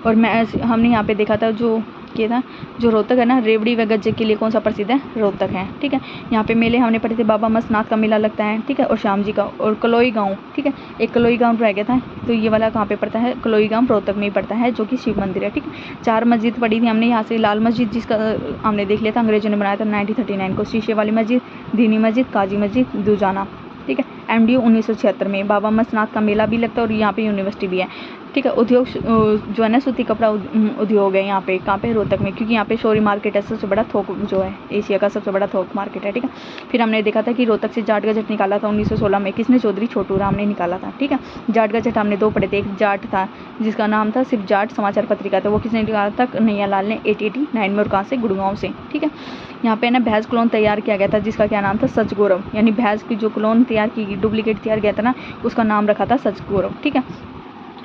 Speaker 1: और हमने यहाँ पे देखा था जो किया था, जो रोहतक है ना रेवड़ी व गज्जे के लिए कौन सा प्रसिद्ध है? रोहतक है। ठीक है, यहाँ पे मेले हमने पढ़े थे, बाबा मस्तनाथ का मेला लगता है। ठीक है, और श्याम जी का, और कलोई गांव। ठीक है, एक कलोई गांव रह गया था, तो ये वाला कहाँ पे पड़ता है? कलोई गांव रोहतक में ही पड़ता है, जो कि शिव मंदिर है। ठीक है, 4 मस्जिद पढ़ी थी हमने यहाँ से। लाल मस्जिद, जिसका हमने देख लिया था, अंग्रेजों ने बनाया था 1939 को। शीशे वाली मस्जिद, दीनी मस्जिद, काजी मस्जिद, दुजाना। ठीक है, MDU 1976 में। बाबा मस्तनाथ का मेला भी लगता है, और यहाँ पे यूनिवर्सिटी भी है। ठीक है, उद्योग जो है ना सूती कपड़ा उद्योग है यहाँ पे, कहाँ पे? रोहतक में, क्योंकि यहाँ पे शोरी मार्केट है, सबसे बड़ा थोक जो है एशिया का सबसे बड़ा थोक मार्केट है। ठीक है, फिर हमने देखा था कि रोहतक से जाट गजट निकाला था 1916 में, किसने? चौधरी छोटू राम ने निकाला था। ठीक है, जाट गजट हमने 2 पढ़े थे। एक जाट था जिसका नाम था सिर्फ जाट समाचार पत्रिका था, वो किसने निकाला था? कन्हैया लाल ने 1889 में। और कहाँ से? गुड़गांव से। ठीक है, यहाँ पे ना भैंस क्लोन तैयार किया गया था, जिसका क्या नाम था? सच गौरव, यानी भैंस की जो क्लोन तैयार की गई, डुप्लीकेट तैयार किया था ना, उसका नाम रखा था सच गौरव। ठीक है,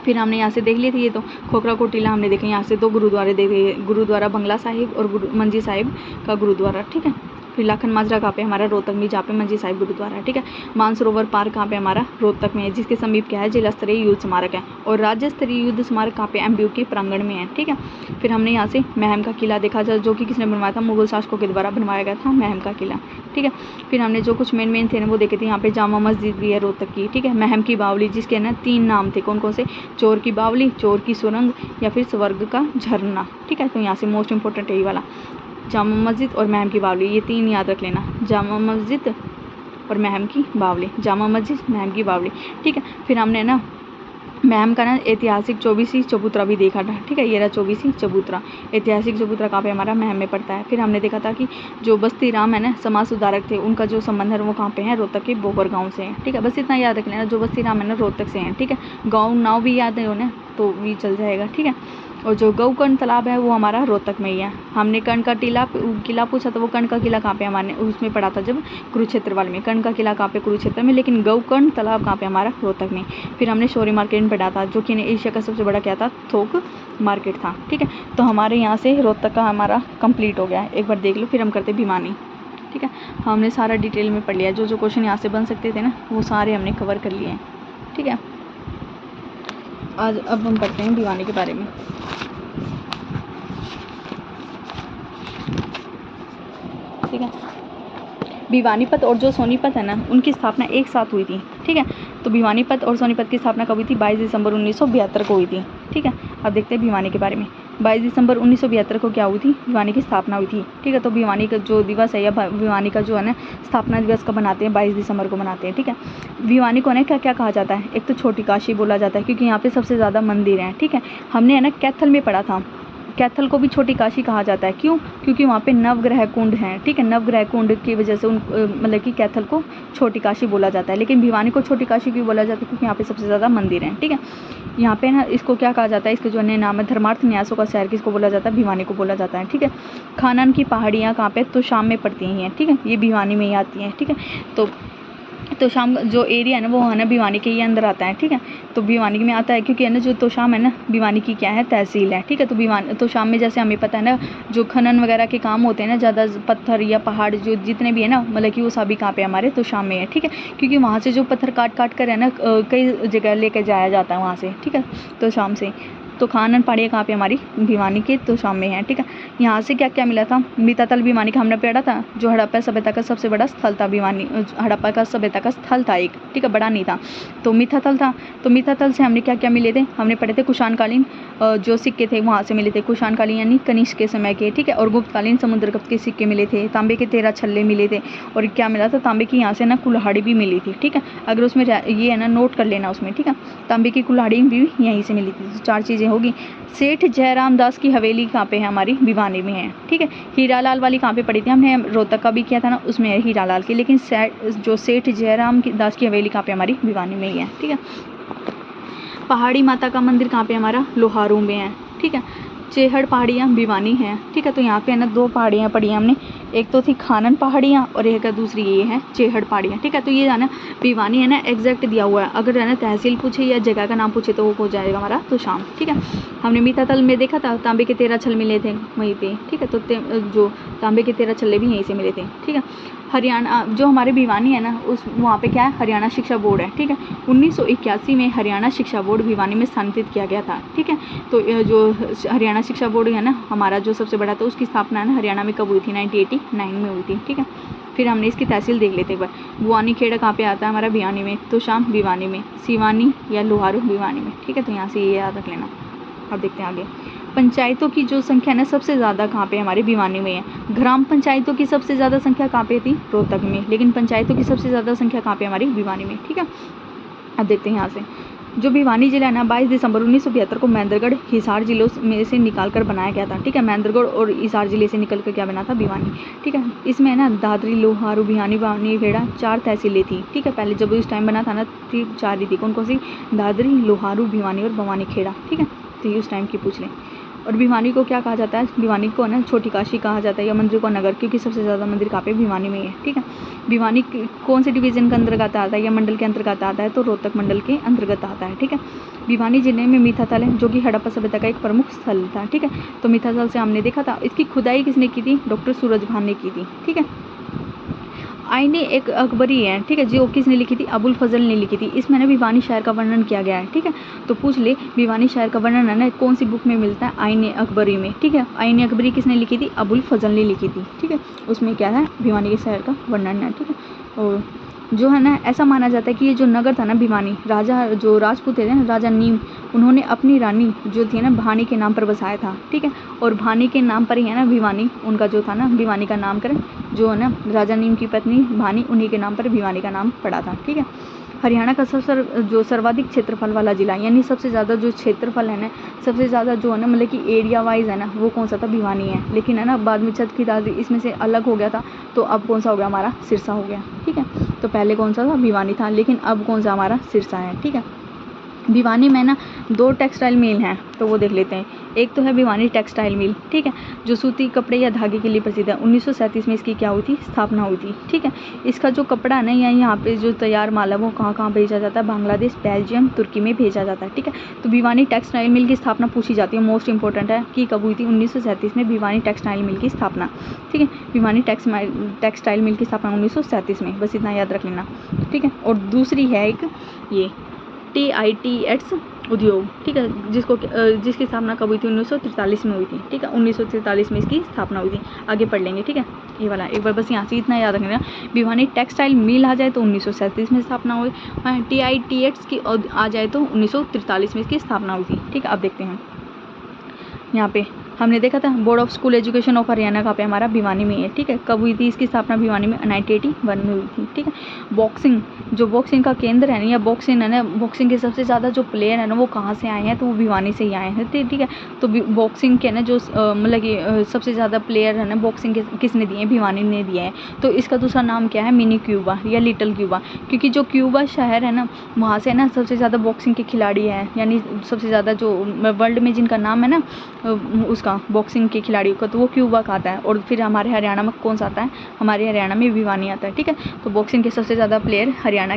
Speaker 1: फिर हमने यहाँ से देख ली थी ये तो खोखराकोट टीला हमने देखे। यहाँ से 2 गुरुद्वारे देखे, गुरुद्वारा बंगला साहिब और मंजी साहिब का गुरुद्वारा। ठीक है, फिर लाखन माजरा कहाँ पे हमारा रोहतक में, जहाँ पे मंजी साहिब गुरुद्वारा है, ठीक है। मानसरोवर पार्क कहाँ पे हमारा रोहतक में है, जिसके समीप क्या है जिला स्तरीय युद्ध स्मारक है। और राज्य स्तरीय युद्ध स्मारक कहाँ पे, MBU के प्रांगण में है, ठीक है। फिर हमने यहाँ से महम का किला देखा था, जो कि किसने बनवाया था, मुगल शासकों के द्वारा बनवाया गया था महम का किला, ठीक है। फिर हमने जो कुछ मेन थे ना वो देखे थे। यहाँ पे जामा मस्जिद भी है रोहतक की, ठीक है। महम की बावली, जिसके ना 3 नाम थे, कौन कौन से, चोर की बावली, चोर की सुरंग या फिर स्वर्ग का झरना, ठीक है। तो यहाँ से मोस्ट इंपॉर्टेंट है ये वाला, जामा मस्जिद और महम की बावली, ये 3 याद रख लेना, जामा मस्जिद और महम की बावली, जामा मस्जिद महम की बावली, ठीक है। फिर हमने ना महम का ना ऐतिहासिक 24वीं चबूतरा भी देखा था, ठीक है। ये रहा 24वीं चबूतरा, ऐतिहासिक चबूतरा कहाँ पे हमारा महम में पड़ता है। फिर हमने देखा था कि जो बस्ती राम है ना समाज सुधारक थे, उनका जो संबंध है वो कहाँ पे है, रोहतक के बोबर गाँव से है, ठीक है। बस इतना याद रख लेना, जो बस्ती राम है ना रोहतक से हैं, ठीक है। गाँव नाव भी याद है उन्हें तो भी चल जाएगा, ठीक है। और जो गौकर्ण तालाब है वो हमारा रोहतक में ही है। हमने कर्ण का किला पूछा, तो वो कर्ण का किला कहाँ पे हमारे उसमें पढ़ा था जब कुरुक्षेत्र वाले में, कर्ण का किला कहाँ पे, कुरुक्षेत्र में, लेकिन गौकर्ण तालाब कहाँ पे हमारा रोहतक में। फिर हमने शौर्य मार्केट में पढ़ा था, जो कि एशिया का सबसे बड़ा क्या था, थोक मार्केट था, ठीक है। तो हमारे यहाँ से रोहतक का हमारा कंप्लीट हो गया है, एक बार देख लो। फिर हम करते भिवानी, ठीक है। हमने सारा डिटेल में पढ़ लिया, जो क्वेश्चन यहाँ से बन सकते थे ना वो सारे हमने कवर कर लिए हैं, ठीक है। आज अब हम पढ़ते हैं भिवानी के बारे में, ठीक है। भिवानीपत और जो सोनीपत है ना उनकी स्थापना एक साथ हुई थी, ठीक है। तो भिवानीपत और सोनीपत की स्थापना कब हुई थी, 22 दिसंबर 1972 को हुई थी, ठीक है। अब देखते हैं भिवानी के बारे में। 22 दिसंबर 1972 को क्या हुई थी, भिवानी की स्थापना हुई थी, ठीक है। तो भिवानी का जो दिवस है या भिवानी का जो है ना स्थापना दिवस का बनाते हैं, 22 दिसंबर को मनाते हैं, ठीक है। भिवानी को ना क्या क्या कहा जाता है, एक तो छोटी काशी बोला जाता है, क्योंकि यहाँ पे सबसे ज़्यादा मंदिर हैं, ठीक है। हमने है ना कैथल में पढ़ा था, कैथल को भी छोटी काशी कहा जाता है, क्यों, क्योंकि वहाँ पे नवग्रह कुंड हैं, ठीक है। नवग्रह कुंड की वजह से उन मतलब कि कैथल को छोटी काशी बोला जाता है, लेकिन भिवानी को छोटी काशी क्यों बोला जाता है, क्योंकि यहाँ पे सबसे ज़्यादा मंदिर हैं, ठीक है। यहाँ पे ना इसको क्या कहा जाता है, इसके जो अन्य नाम है, धर्मार्थ न्यासों का शहर किसको बोला जाता है, भिवानी को बोला जाता है, ठीक है। खानन की पहाड़ियाँ कहाँ पे, तो शाम में पड़ती हैं, ठीक है, ये भिवानी में ही आती हैं, ठीक है। तो शाम जो एरिया है ना वो है ना भिवानी के ही अंदर आता है, ठीक है। तो भिवानी में आता है क्योंकि है ना जो तोशाम है ना भिवानी की क्या है, तहसील है, ठीक है। तो शाम में जैसे हमें पता है ना जो खनन वगैरह के काम होते हैं ना, ज़्यादा पत्थर या पहाड़ जो जितने भी है ना मतलब कि वो सभी कहाँ पे हमारे तोशाम में है, ठीक है। क्योंकि वहाँ से जो पत्थर काट कर है ना कई जगह लेकर जाया जाता है वहाँ से, ठीक है, तोशाम से। तो खानन पहाड़ियाँ कहाँ पे हमारी, भिवानी के तोशाम में है, ठीक है। यहाँ से क्या क्या मिला था, मीतातल भिवानी का हमने पढ़ा था, जो हड़प्पा सभ्यता का सबसे बड़ा स्थल था, भिवानी हड़प्पा का सभ्यता का स्थल था एक, ठीक है, बड़ा नहीं था। तो मीतातल था, तो मीतातल से हमने क्या क्या मिले थे, हमने पढ़े थे कुषाणकालीन जो सिक्के थे वहाँ से मिले थे, कुषाणकालीन यानी कनिष्क के समय के, ठीक है। और गुप्तकालीन समुद्रगुप्त के सिक्के मिले थे, तांबे के 13 छल्ले मिले थे, और क्या मिला था, तांबे की यहाँ से ना कुल्हाड़ी भी मिली थी, ठीक है। अगर उसमें ये है ना नोट कर लेना उसमें, ठीक है, तांबे की कुल्हाड़ी भी यहीं से मिली थी। तो 4 चीज़ें होगी। सेठ जयराम दास की हवेली कहाँ पे है, हमारी भिवानी में है, ठीक है। हीरालाल वाली कहाँ पे पड़ी थी, हमने रोहतक का भी किया था ना, उसमें है हीरालाल की, लेकिन जो सेठ जयराम दास की हवेली कहाँ पे हमारी भिवानी में ही है, ठीक है। पहाड़ी माता का मंदिर कहाँ पे हमारा, लोहारू में है, ठीक है। चेहड़ पहाड़ियाँ भिवानी हैं, ठीक है। तो यहाँ पे है ना 2 पहाड़ियाँ पड़ी हैं हमने, एक तो थी खानन पहाड़ियाँ और एक दूसरी ये है चेहड़ पहाड़ियाँ, ठीक है। तो ये है ना भिवानी है ना एग्जैक्ट दिया हुआ है, अगर है ना तहसील पूछे या जगह का नाम पूछे तो वो हो जाएगा हमारा तो शाम, ठीक है। हमने मीतातल में देखा था तांबे के 13 छल मिले थे वहीं पे, ठीक है। तो जो तांबे के 13 छल्ले भी यहीं से मिले थे, ठीक है। हरियाणा जो हमारे भिवानी है ना उस वहाँ पे क्या है, हरियाणा शिक्षा बोर्ड है, ठीक है। 1981 में हरियाणा शिक्षा बोर्ड भिवानी में स्थानांतरित किया गया था, ठीक है। तो जो हरियाणा शिक्षा बोर्ड है ना हमारा जो सबसे बड़ा था, उसकी स्थापना है ना हरियाणा में कब हुई थी, 1989 में हुई थी, ठीक है। फिर हमने इसकी तहसील देख लेते एक बार। बुआनी खेड़ा कहाँ पे आता है हमारा, भिवानी में। तो शाम भिवानी में, सिवानी या लोहारू भिवानी में, ठीक है। तो यहाँ से ये याद रख लेना। अब देखते हैं आगे। पंचायतों की जो संख्या है ना सबसे ज़्यादा कहाँ पे हमारे भिवानी में है। ग्राम पंचायतों की सबसे ज़्यादा संख्या कहाँ पे थी, रोहतक में, लेकिन पंचायतों की सबसे ज़्यादा संख्या कहाँ पे हमारी भिवानी में, ठीक है। अब देखते हैं यहाँ से। जो भिवानी जिला है ना 22 दिसंबर 1972 को महेंद्रगढ़ हिसार जिलों में से निकाल कर बनाया गया था, ठीक है। महेंद्रगढ़ और हिसार जिले से निकल कर क्या बना था, भिवानी, ठीक है। इसमें है ना दादरी, लोहारू, भिवानी, बावनी खेड़ा 4 तहसीलें थी, ठीक है। पहले जब इस टाइम बना था ना 4 ही थी, कौन कौन सी, दादरी, लोहारू, भिवानी और बवानी खेड़ा, ठीक है। तो ये उस टाइम की पूछ लें। और भिवानी को क्या कहा जाता है, भिवानी को ना छोटी काशी कहा जाता है या मंदिर को नगर, क्योंकि सबसे ज़्यादा मंदिर कहाँ पे, भिवानी में ही है, ठीक है। भिवानी कौन से डिवीज़न के अंतर्गत आता है या मंडल के अंतर्गत आता है, तो रोहतक मंडल के अंतर्गत आता है, ठीक है। भिवानी जिले में मीतातल है जो कि हड़प्पा सभ्यता का एक प्रमुख स्थल था, ठीक है। तो मीतातल से हमने देखा था, इसकी खुदाई किसने की थी, डॉक्टर सूरजभान ने की थी, ठीक है। आईने एक अकबरी है, ठीक है, जो किसने लिखी थी, अबुल फजल ने लिखी थी। इसमें ना भिवानी शहर का वर्णन किया गया है, ठीक है। तो पूछ ले भिवानी शहर का वर्णन है ना कौन सी बुक में मिलता है, आईने अकबरी में, ठीक है। आईने अकबरी किसने लिखी थी, अबुल फजल ने लिखी थी, ठीक है। उसमें क्या है, भिवानी के शहर का वर्णन है, ठीक है। और जो है ना ऐसा माना जाता है कि ये जो नगर था ना भिवानी, राजा जो राजपूत थे ना, राजा नीम, उन्होंने अपनी रानी जो थी ना भानी के नाम पर बसाया था, ठीक है। और भानी के नाम पर ही है ना भिवानी, उनका जो था ना भिवानी का नामकरण जो है ना राजा नीम की पत्नी भानी, उन्हीं के नाम पर भिवानी का नाम पड़ा था, ठीक है। हरियाणा का जो सर्वाधिक क्षेत्रफल वाला जिला, यानी सबसे ज़्यादा जो क्षेत्रफल है ना, सबसे ज़्यादा जो है ना मतलब कि एरिया वाइज है ना, वो कौन सा था, भिवानी है। लेकिन है ना बाद में छत की दादरी इसमें से अलग हो गया था, तो अब कौन सा हो गया हमारा, सिरसा हो गया, ठीक है। तो पहले कौन सा था, भिवानी था, लेकिन अब कौन सा हमारा, सिरसा है, ठीक है। भिवानी में ना 2 टेक्सटाइल मिल हैं, तो वो देख लेते हैं। एक तो है भिवानी टेक्सटाइल मिल, ठीक है, जो सूती कपड़े या धागे के लिए प्रसिद्ध है। 1937 में इसकी क्या हुई थी, स्थापना हुई थी, ठीक है। इसका जो कपड़ा है ना या यहाँ पे जो तैयार माल है वो कहाँ कहाँ भेजा जाता है, बांग्लादेश, बेल्जियम, तुर्की में भेजा जाता है, ठीक है। तो भिवानी टेक्सटाइल मिल की स्थापना पूछी जाती है, मोस्ट इंपॉर्टेंट है कि कब हुई थी, 1937 में भिवानी टेक्सटाइल मिल की स्थापना, ठीक है। भिवानी टेक्सटाइल मिल की स्थापना 1937 में, बस इतना याद रख लेना, ठीक है। और दूसरी है एक ये TITX उद्योग, ठीक है, जिसकी स्थापना कब हुई थी, 1943 में हुई थी, ठीक है। 1943 में इसकी स्थापना हुई थी, आगे पढ़ लेंगे, ठीक है। ये वाला एक बार बस यहाँ से इतना याद रखना, भिवानी टेक्सटाइल मिल आ जाए तो 1937 में स्थापना हुई, TITX की आ जाए तो 1943 में इसकी स्थापना हुई थी, ठीक है। अब देखते हैं यहाँ पे हमने देखा था board of school education of Haryana कहाँ पे, हमारा भिवानी में है, ठीक है। कब हुई थी इसकी स्थापना, भिवानी में 1981 में हुई थी, ठीक है। बॉक्सिंग, जो बॉक्सिंग का केंद्र है ना या बॉक्सिंग है ना, बॉक्सिंग के सबसे ज़्यादा जो प्लेयर है ना वो कहाँ से आए हैं, तो वो भिवानी से ही आए हैं, ठीक है। तो बॉक्सिंग के ना जो मतलब कि सबसे ज़्यादा प्लेयर है ना बॉक्सिंग के किसने दिए हैं, भिवानी ने दिए हैं। तो इसका दूसरा नाम क्या है, मिनी क्यूबा या लिटिल क्यूबा, क्योंकि जो क्यूबा शहर है ना वहाँ से ना सबसे ज़्यादा बॉक्सिंग के खिलाड़ी हैं, यानी सबसे ज़्यादा जो वर्ल्ड में जिनका नाम है ना उसका बॉक्सिंग के खिलाड़ियों का, तो वो क्यूबा का आता है। और फिर हमारे हरियाणा में कौन सा आता है, हमारे हरियाणा में भिवानी आता है, ठीक है। तो बॉक्सिंग के सबसे ज़्यादा प्लेयर हरियाणा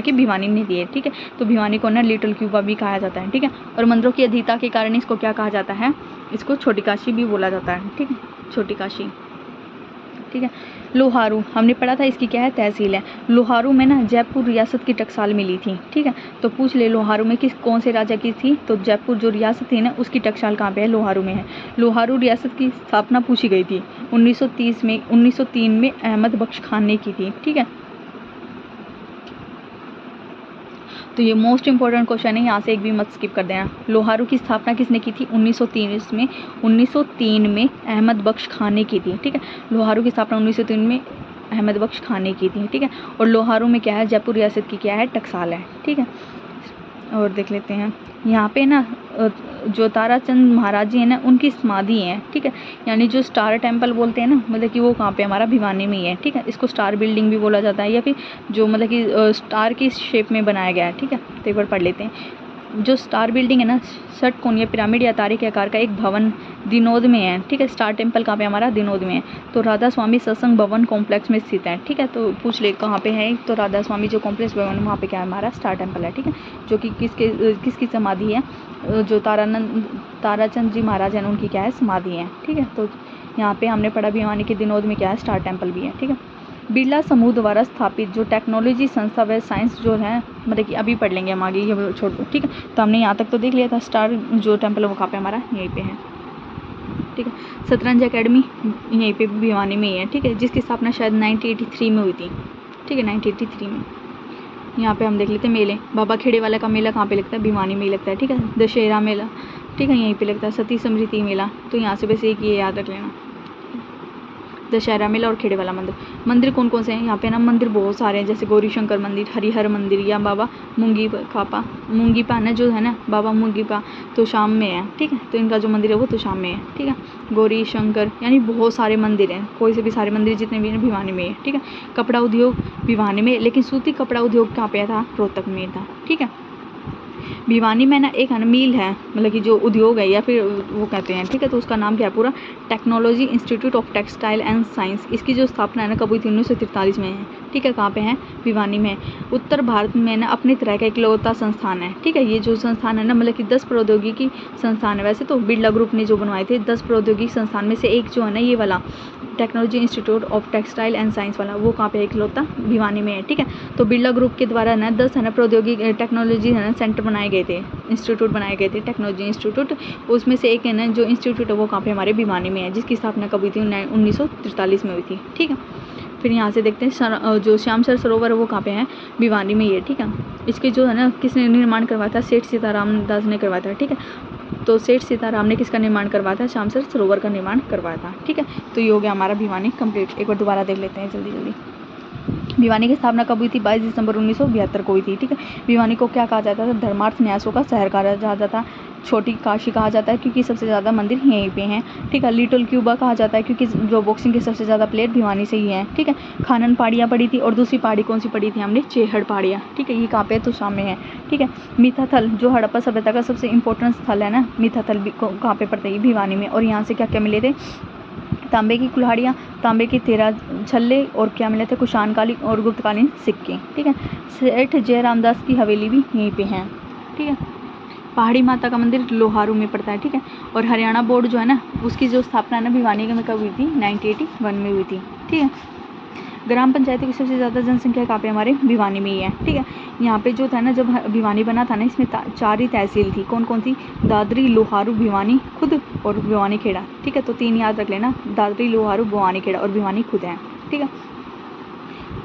Speaker 1: के भिवानी ने दिए, ठीक है। तो भिवानी को ना लिटिल क्यूबा भी कहा जाता है, ठीक है। और मंदिरों की अधिकता के कारण इसको क्या कहा जाता है, इसको छोटी काशी भी बोला जाता है, ठीक है, छोटी काशी, ठीक है। लोहारू हमने पढ़ा था, इसकी क्या है, तहसील है। लोहारू में ना जयपुर रियासत की टकसाल मिली थी, ठीक है। तो पूछ ले लोहारू में कौन से राजा की थी, तो जयपुर जो रियासत थी ना उसकी टकसाल कहाँ पे है, लोहारू में है। लोहारू रियासत की स्थापना पूछी गई थी 1903 में अहमद बख्श खान ने की थी, ठीक है। तो ये मोस्ट इंपॉर्टेंट क्वेश्चन है, यहाँ से एक भी मत स्किप कर देना। लोहारू की स्थापना किसने की थी, 1903 में अहमद बख्श खान ने की थी, ठीक है। लोहारू की स्थापना 1903 में अहमद बख्श खान ने की थी, ठीक है। और लोहारू में क्या है, जयपुर रियासत की क्या है, टकसाल है, ठीक है। और देख लेते हैं यहाँ पे ना जो ताराचंद महाराज जी हैं ना उनकी समाधि है, ठीक है। यानी जो स्टार टेम्पल बोलते हैं ना, मतलब कि वो कहाँ पे, हमारा भिवानी में ही है, ठीक है। इसको स्टार बिल्डिंग भी बोला जाता है, या फिर जो मतलब कि स्टार की शेप में बनाया गया है, ठीक है। तो एक बार पढ़ लेते हैं। जो स्टार बिल्डिंग है ना, षटकोणीय पिरामिड या तारे के आकार का एक भवन दिनोद में है, ठीक है। स्टार टेम्पल कहाँ पे, हमारा दिनोद में है। तो राधा स्वामी सत्संग भवन कॉम्प्लेक्स में स्थित है, ठीक है। तो पूछ ले कहाँ पे है, तो राधा स्वामी जो कॉम्प्लेक्स भवन वहाँ पे क्या है, हमारा स्टार टेम्पल है, ठीक है। जो कि किसकी समाधि है, जो ताराचंद जी महाराज हैं उनकी क्या है, समाधि है, ठीक है। तो यहाँ पे हमने पढ़ा भिवानी के दिनोद में क्या है, स्टार टेम्पल भी है, ठीक है। बिरला समूह द्वारा स्थापित जो टेक्नोलॉजी संस्था व साइंस जो है, मतलब कि अभी पढ़ लेंगे हम आगे, ये छोड़ दो, ठीक है। तो हमने यहाँ तक तो देख लिया था, स्टार जो टेम्पल है वो कहाँ पे, हमारा यहीं पे है, ठीक है। शतरंज एकेडमी यहीं पे भिवानी में ही है, ठीक है, जिसकी स्थापना शायद 1983 में हुई थी, ठीक है, 1983 में। यहाँ पे हम देख लेते हैं मेले, बाबा खेड़े वाला का मेला कहाँ पे लगता है, भिवानी में ही लगता है, ठीक है। दशहरा मेला, ठीक है, यहीं पे लगता है। सती समृद्धि मेला, तो यहाँ से बस एक ये याद रख लेना, दशहरा मेला और खेड़े वाला मंदिर कौन कौन से हैं यहाँ पे ना, मंदिर बहुत सारे हैं, जैसे गौरी शंकर मंदिर, हरिहर मंदिर, या बाबा मुंगीपा ना जो है ना, बाबा मुंगीपा तो शाम में है, ठीक है। तो इनका जो मंदिर है वो तो शाम में है, ठीक है। गौरी शंकर, यानी बहुत सारे मंदिर हैं, कोई से भी सारे मंदिर जितने भी हैं भिवानी में है, ठीक है। कपड़ा उद्योग भिवानी में, लेकिन सूती कपड़ा उद्योग कहाँ पे था, रोहतक में था, ठीक है। भिवानी में ना एक है ना मिल है, मतलब कि जो उद्योग है या फिर वो कहते हैं, ठीक है। तो उसका नाम क्या है पूरा, technology institute of textile and science. इसकी जो स्थापना है ना कब हुई थी, 1943 में है, ठीक है। कहाँ पे है, भिवानी में। उत्तर भारत में ना अपनी तरह का इकलौता संस्थान है, ठीक है। ये जो संस्थान है ना, मतलब कि 10 प्रौद्योगिकी संस्थान है। वैसे तो बिरला ग्रुप ने जो बनवाए थे 10 प्रौद्योगिकी संस्थान में से एक जो है ना ये वाला technology institute of textile and science वाला, वो कहाँ पे है, इकलौता भिवानी में है, ठीक है। तो बिरला ग्रुप के द्वारा ना 10 है ना प्रौद्योगिकी टेक्नोलॉजी है ना सेंटर बनाए गए थे, इंस्टीट्यूट बनाए गए थे, टेक्नोलॉजी इंस्टीट्यूट। उसमें से एक है ना जो इंस्टीट्यूट है वो कहाँ पे हमारे भिवानी में है, जिसकी स्थापना कब हुई थी, 1943 में हुई थी, ठीक है। फिर यहाँ से देखते हैं जो श्यामसर सरोवर है वो कहाँ पे है, भिवानी में ही है, ठीक है। इसके जो है ना किसने निर्माण करवाया था, सेठ सीताराम दास ने करवाया था, ठीक है। तो सेठ सीताराम ने किसका निर्माण करवाया था, श्यामसर सरोवर का निर्माण करवाया था, ठीक है। तो ये हो गया हमारा भिवानी कंप्लीट। एक बार दोबारा देख लेते हैं जल्दी जल्दी। भिवानी की स्थापना कब हुई थी, 22 दिसंबर 1972 को हुई थी, ठीक है। भिवानी को क्या कहा जाता था, धर्मार्थ न्यासों का शहर कहा जाता था। छोटी काशी कहा जाता है क्योंकि सबसे ज़्यादा मंदिर यहीं पे हैं, ठीक है। लिटिल क्यूबा कहा जाता है क्योंकि जो बॉक्सिंग के सबसे ज़्यादा प्लेयर भिवानी से ही हैं, ठीक है। खानन पहाड़ियाँ पड़ी थी, और दूसरी पहाड़ी कौन सी पड़ी थी हमने, चेहड़ पहाड़ियाँ, ठीक है। ये कहाँ पे है, तो सामने है, ठीक है। मिथाथल जो हड़प्पा सभ्यता का सबसे इंपॉर्टेंट स्थल है ना, मिथाथल भी कहाँ पे पड़ता है, भिवानी में। और यहाँ से क्या क्या मिले थे, तांबे की कुल्हाड़ियाँ, तांबे के 13 छल्ले, और क्या मिले थे, कुषाणकालीन और गुप्तकालीन सिक्के, ठीक है। सेठ जयरामदास की हवेली भी यहीं पे है, ठीक है। पहाड़ी माता का मंदिर लोहारू में पड़ता है, ठीक है। और हरियाणा बोर्ड जो है ना उसकी जो स्थापना है ना भिवानी में कब हुई थी, 1981 में हुई थी, ठीक है। ग्राम पंचायतों की सबसे ज़्यादा जनसंख्या कहाँ पे हमारे भिवानी में ही है, ठीक है। यहाँ पे जो था ना जब भिवानी बना था ना, इसमें 4 ही तहसील थी, कौन कौन सी, दादरी, लोहारू, भिवानी खुद और भिवानी खेड़ा, ठीक है। तो 3 याद रख लेना, दादरी, लोहारू, भिवानी खेड़ा और भिवानी खुद है, ठीक है।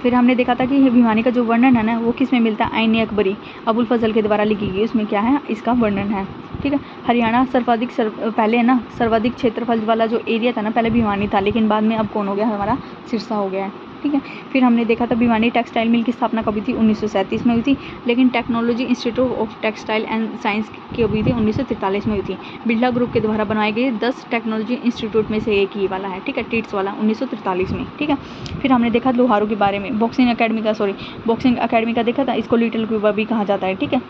Speaker 1: फिर हमने देखा था कि ये भिवानी का जो वर्णन है ना वो किस में मिलता है, आईन अकबरी अबुल फजल के द्वारा लिखी गई, उसमें क्या है, इसका वर्णन है, ठीक है। हरियाणा पहले है ना सर्वाधिक क्षेत्रफल वाला जो एरिया था ना, पहले भिवानी था, लेकिन बाद में अब कौन हो गया, हमारा सिरसा हो गया है, ठीक है। फिर हमने देखा था भिवानी टेक्सटाइल मिल की स्थापना कभी थी, 1937 में हुई थी, लेकिन technology institute of textile and science की हुई थी 1943 में हुई थी। बिरला ग्रुप के द्वारा बनाए गए 10 टेक्नोलॉजी इंस्टीट्यूट में से एक ही वाला है, ठीक है, टिट्स वाला, 1943 में, ठीक है। फिर हमने देखा लोहारू के बारे में, बॉक्सिंग अकेडमी का देखा था, इसको लिटिल क्यूबा भी कहा जाता है, ठीक है।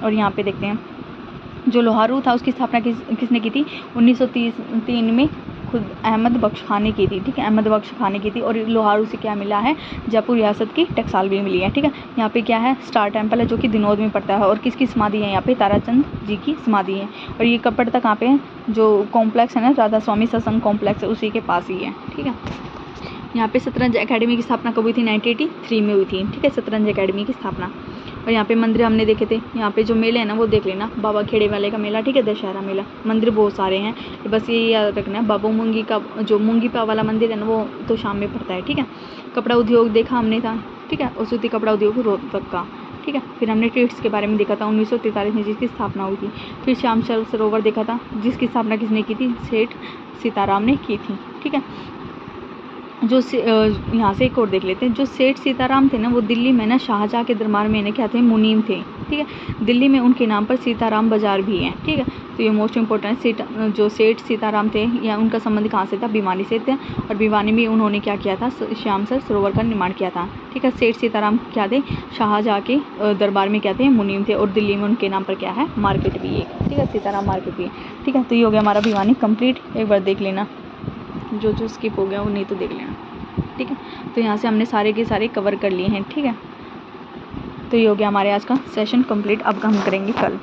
Speaker 1: और यहाँ पे देखते हैं जो लोहारू था उसकी स्थापना किसने की थी, 1903 में खुद अहमद बख्श खान ने की थी, ठीक है। अहमद बख्श खान ने की थी। और लोहारू से क्या मिला है, जयपुर रियासत की टकसाल भी मिली है, ठीक है। यहाँ पे क्या है, स्टार टेम्पल है जो कि दिनोद में पड़ता है। और किसकी समाधि है यहाँ पे, ताराचंद जी की समाधि है। और ये कब पड़ता, कहाँ पे है, जो कॉम्प्लेक्स है ना राधा स्वामी सत्संग कॉम्प्लेक्स है उसी के पास ही है, ठीक है। यहाँ पे शतरंज एकेडमी की स्थापना कब हुई थी, 1983 में हुई थी, ठीक है, शतरंज एकेडमी की स्थापना। और यहाँ पे मंदिर हमने देखे थे, यहाँ पे जो मेले हैं ना वो देख लेना, बाबा खेड़े वाले का मेला, ठीक है, दशहरा मेला, मंदिर बहुत सारे हैं, बस ये याद रखना है। बाबू मूंगी का जो मूंगी पा वाला मंदिर है ना वो तो शाम में पड़ता है, ठीक है। कपड़ा उद्योग देखा हमने था, ठीक है, और सूती कपड़ा उद्योग रोहतक का, ठीक है। फिर हमने टिट्स के बारे में देखा था, 1943 में जिसकी स्थापना हुई थी। फिर श्यामसर सरोवर देखा था, जिसकी स्थापना किसने की थी, सेठ सीताराम ने की थी, ठीक है। यहाँ से एक और देख लेते हैं, जो सेठ सीताराम थे ना वो दिल्ली में ना शाहजहाँ के दरबार में क्या थे, मुनीम थे, ठीक है। दिल्ली में उनके नाम पर सीताराम बाजार भी है, ठीक है। तो ये मोस्ट इंपॉर्टेंट जो सेठ सीताराम थे या उनका संबंध कहाँ से था, भिवानी से थे। और भिवानी में उन्होंने क्या किया था, श्यामसर सरोवर का निर्माण किया था, ठीक है। सेठ सीताराम क्या थे, शाहजहाँ के दरबार में क्या थे, मुनीम थे। और दिल्ली में उनके नाम पर क्या है, मार्केट भी है, ठीक है, सीताराम मार्केट भी है, ठीक है। तो ये हो गया हमारा भिवानी कंप्लीट। एक बार देख लेना, जो स्किप हो गया वो नहीं तो देख लेना, ठीक है। तो यहाँ से हमने सारे के सारे कवर कर लिए हैं, ठीक है। तो ये हो गया हमारे आज का सेशन कंप्लीट। अब हम करेंगे कल।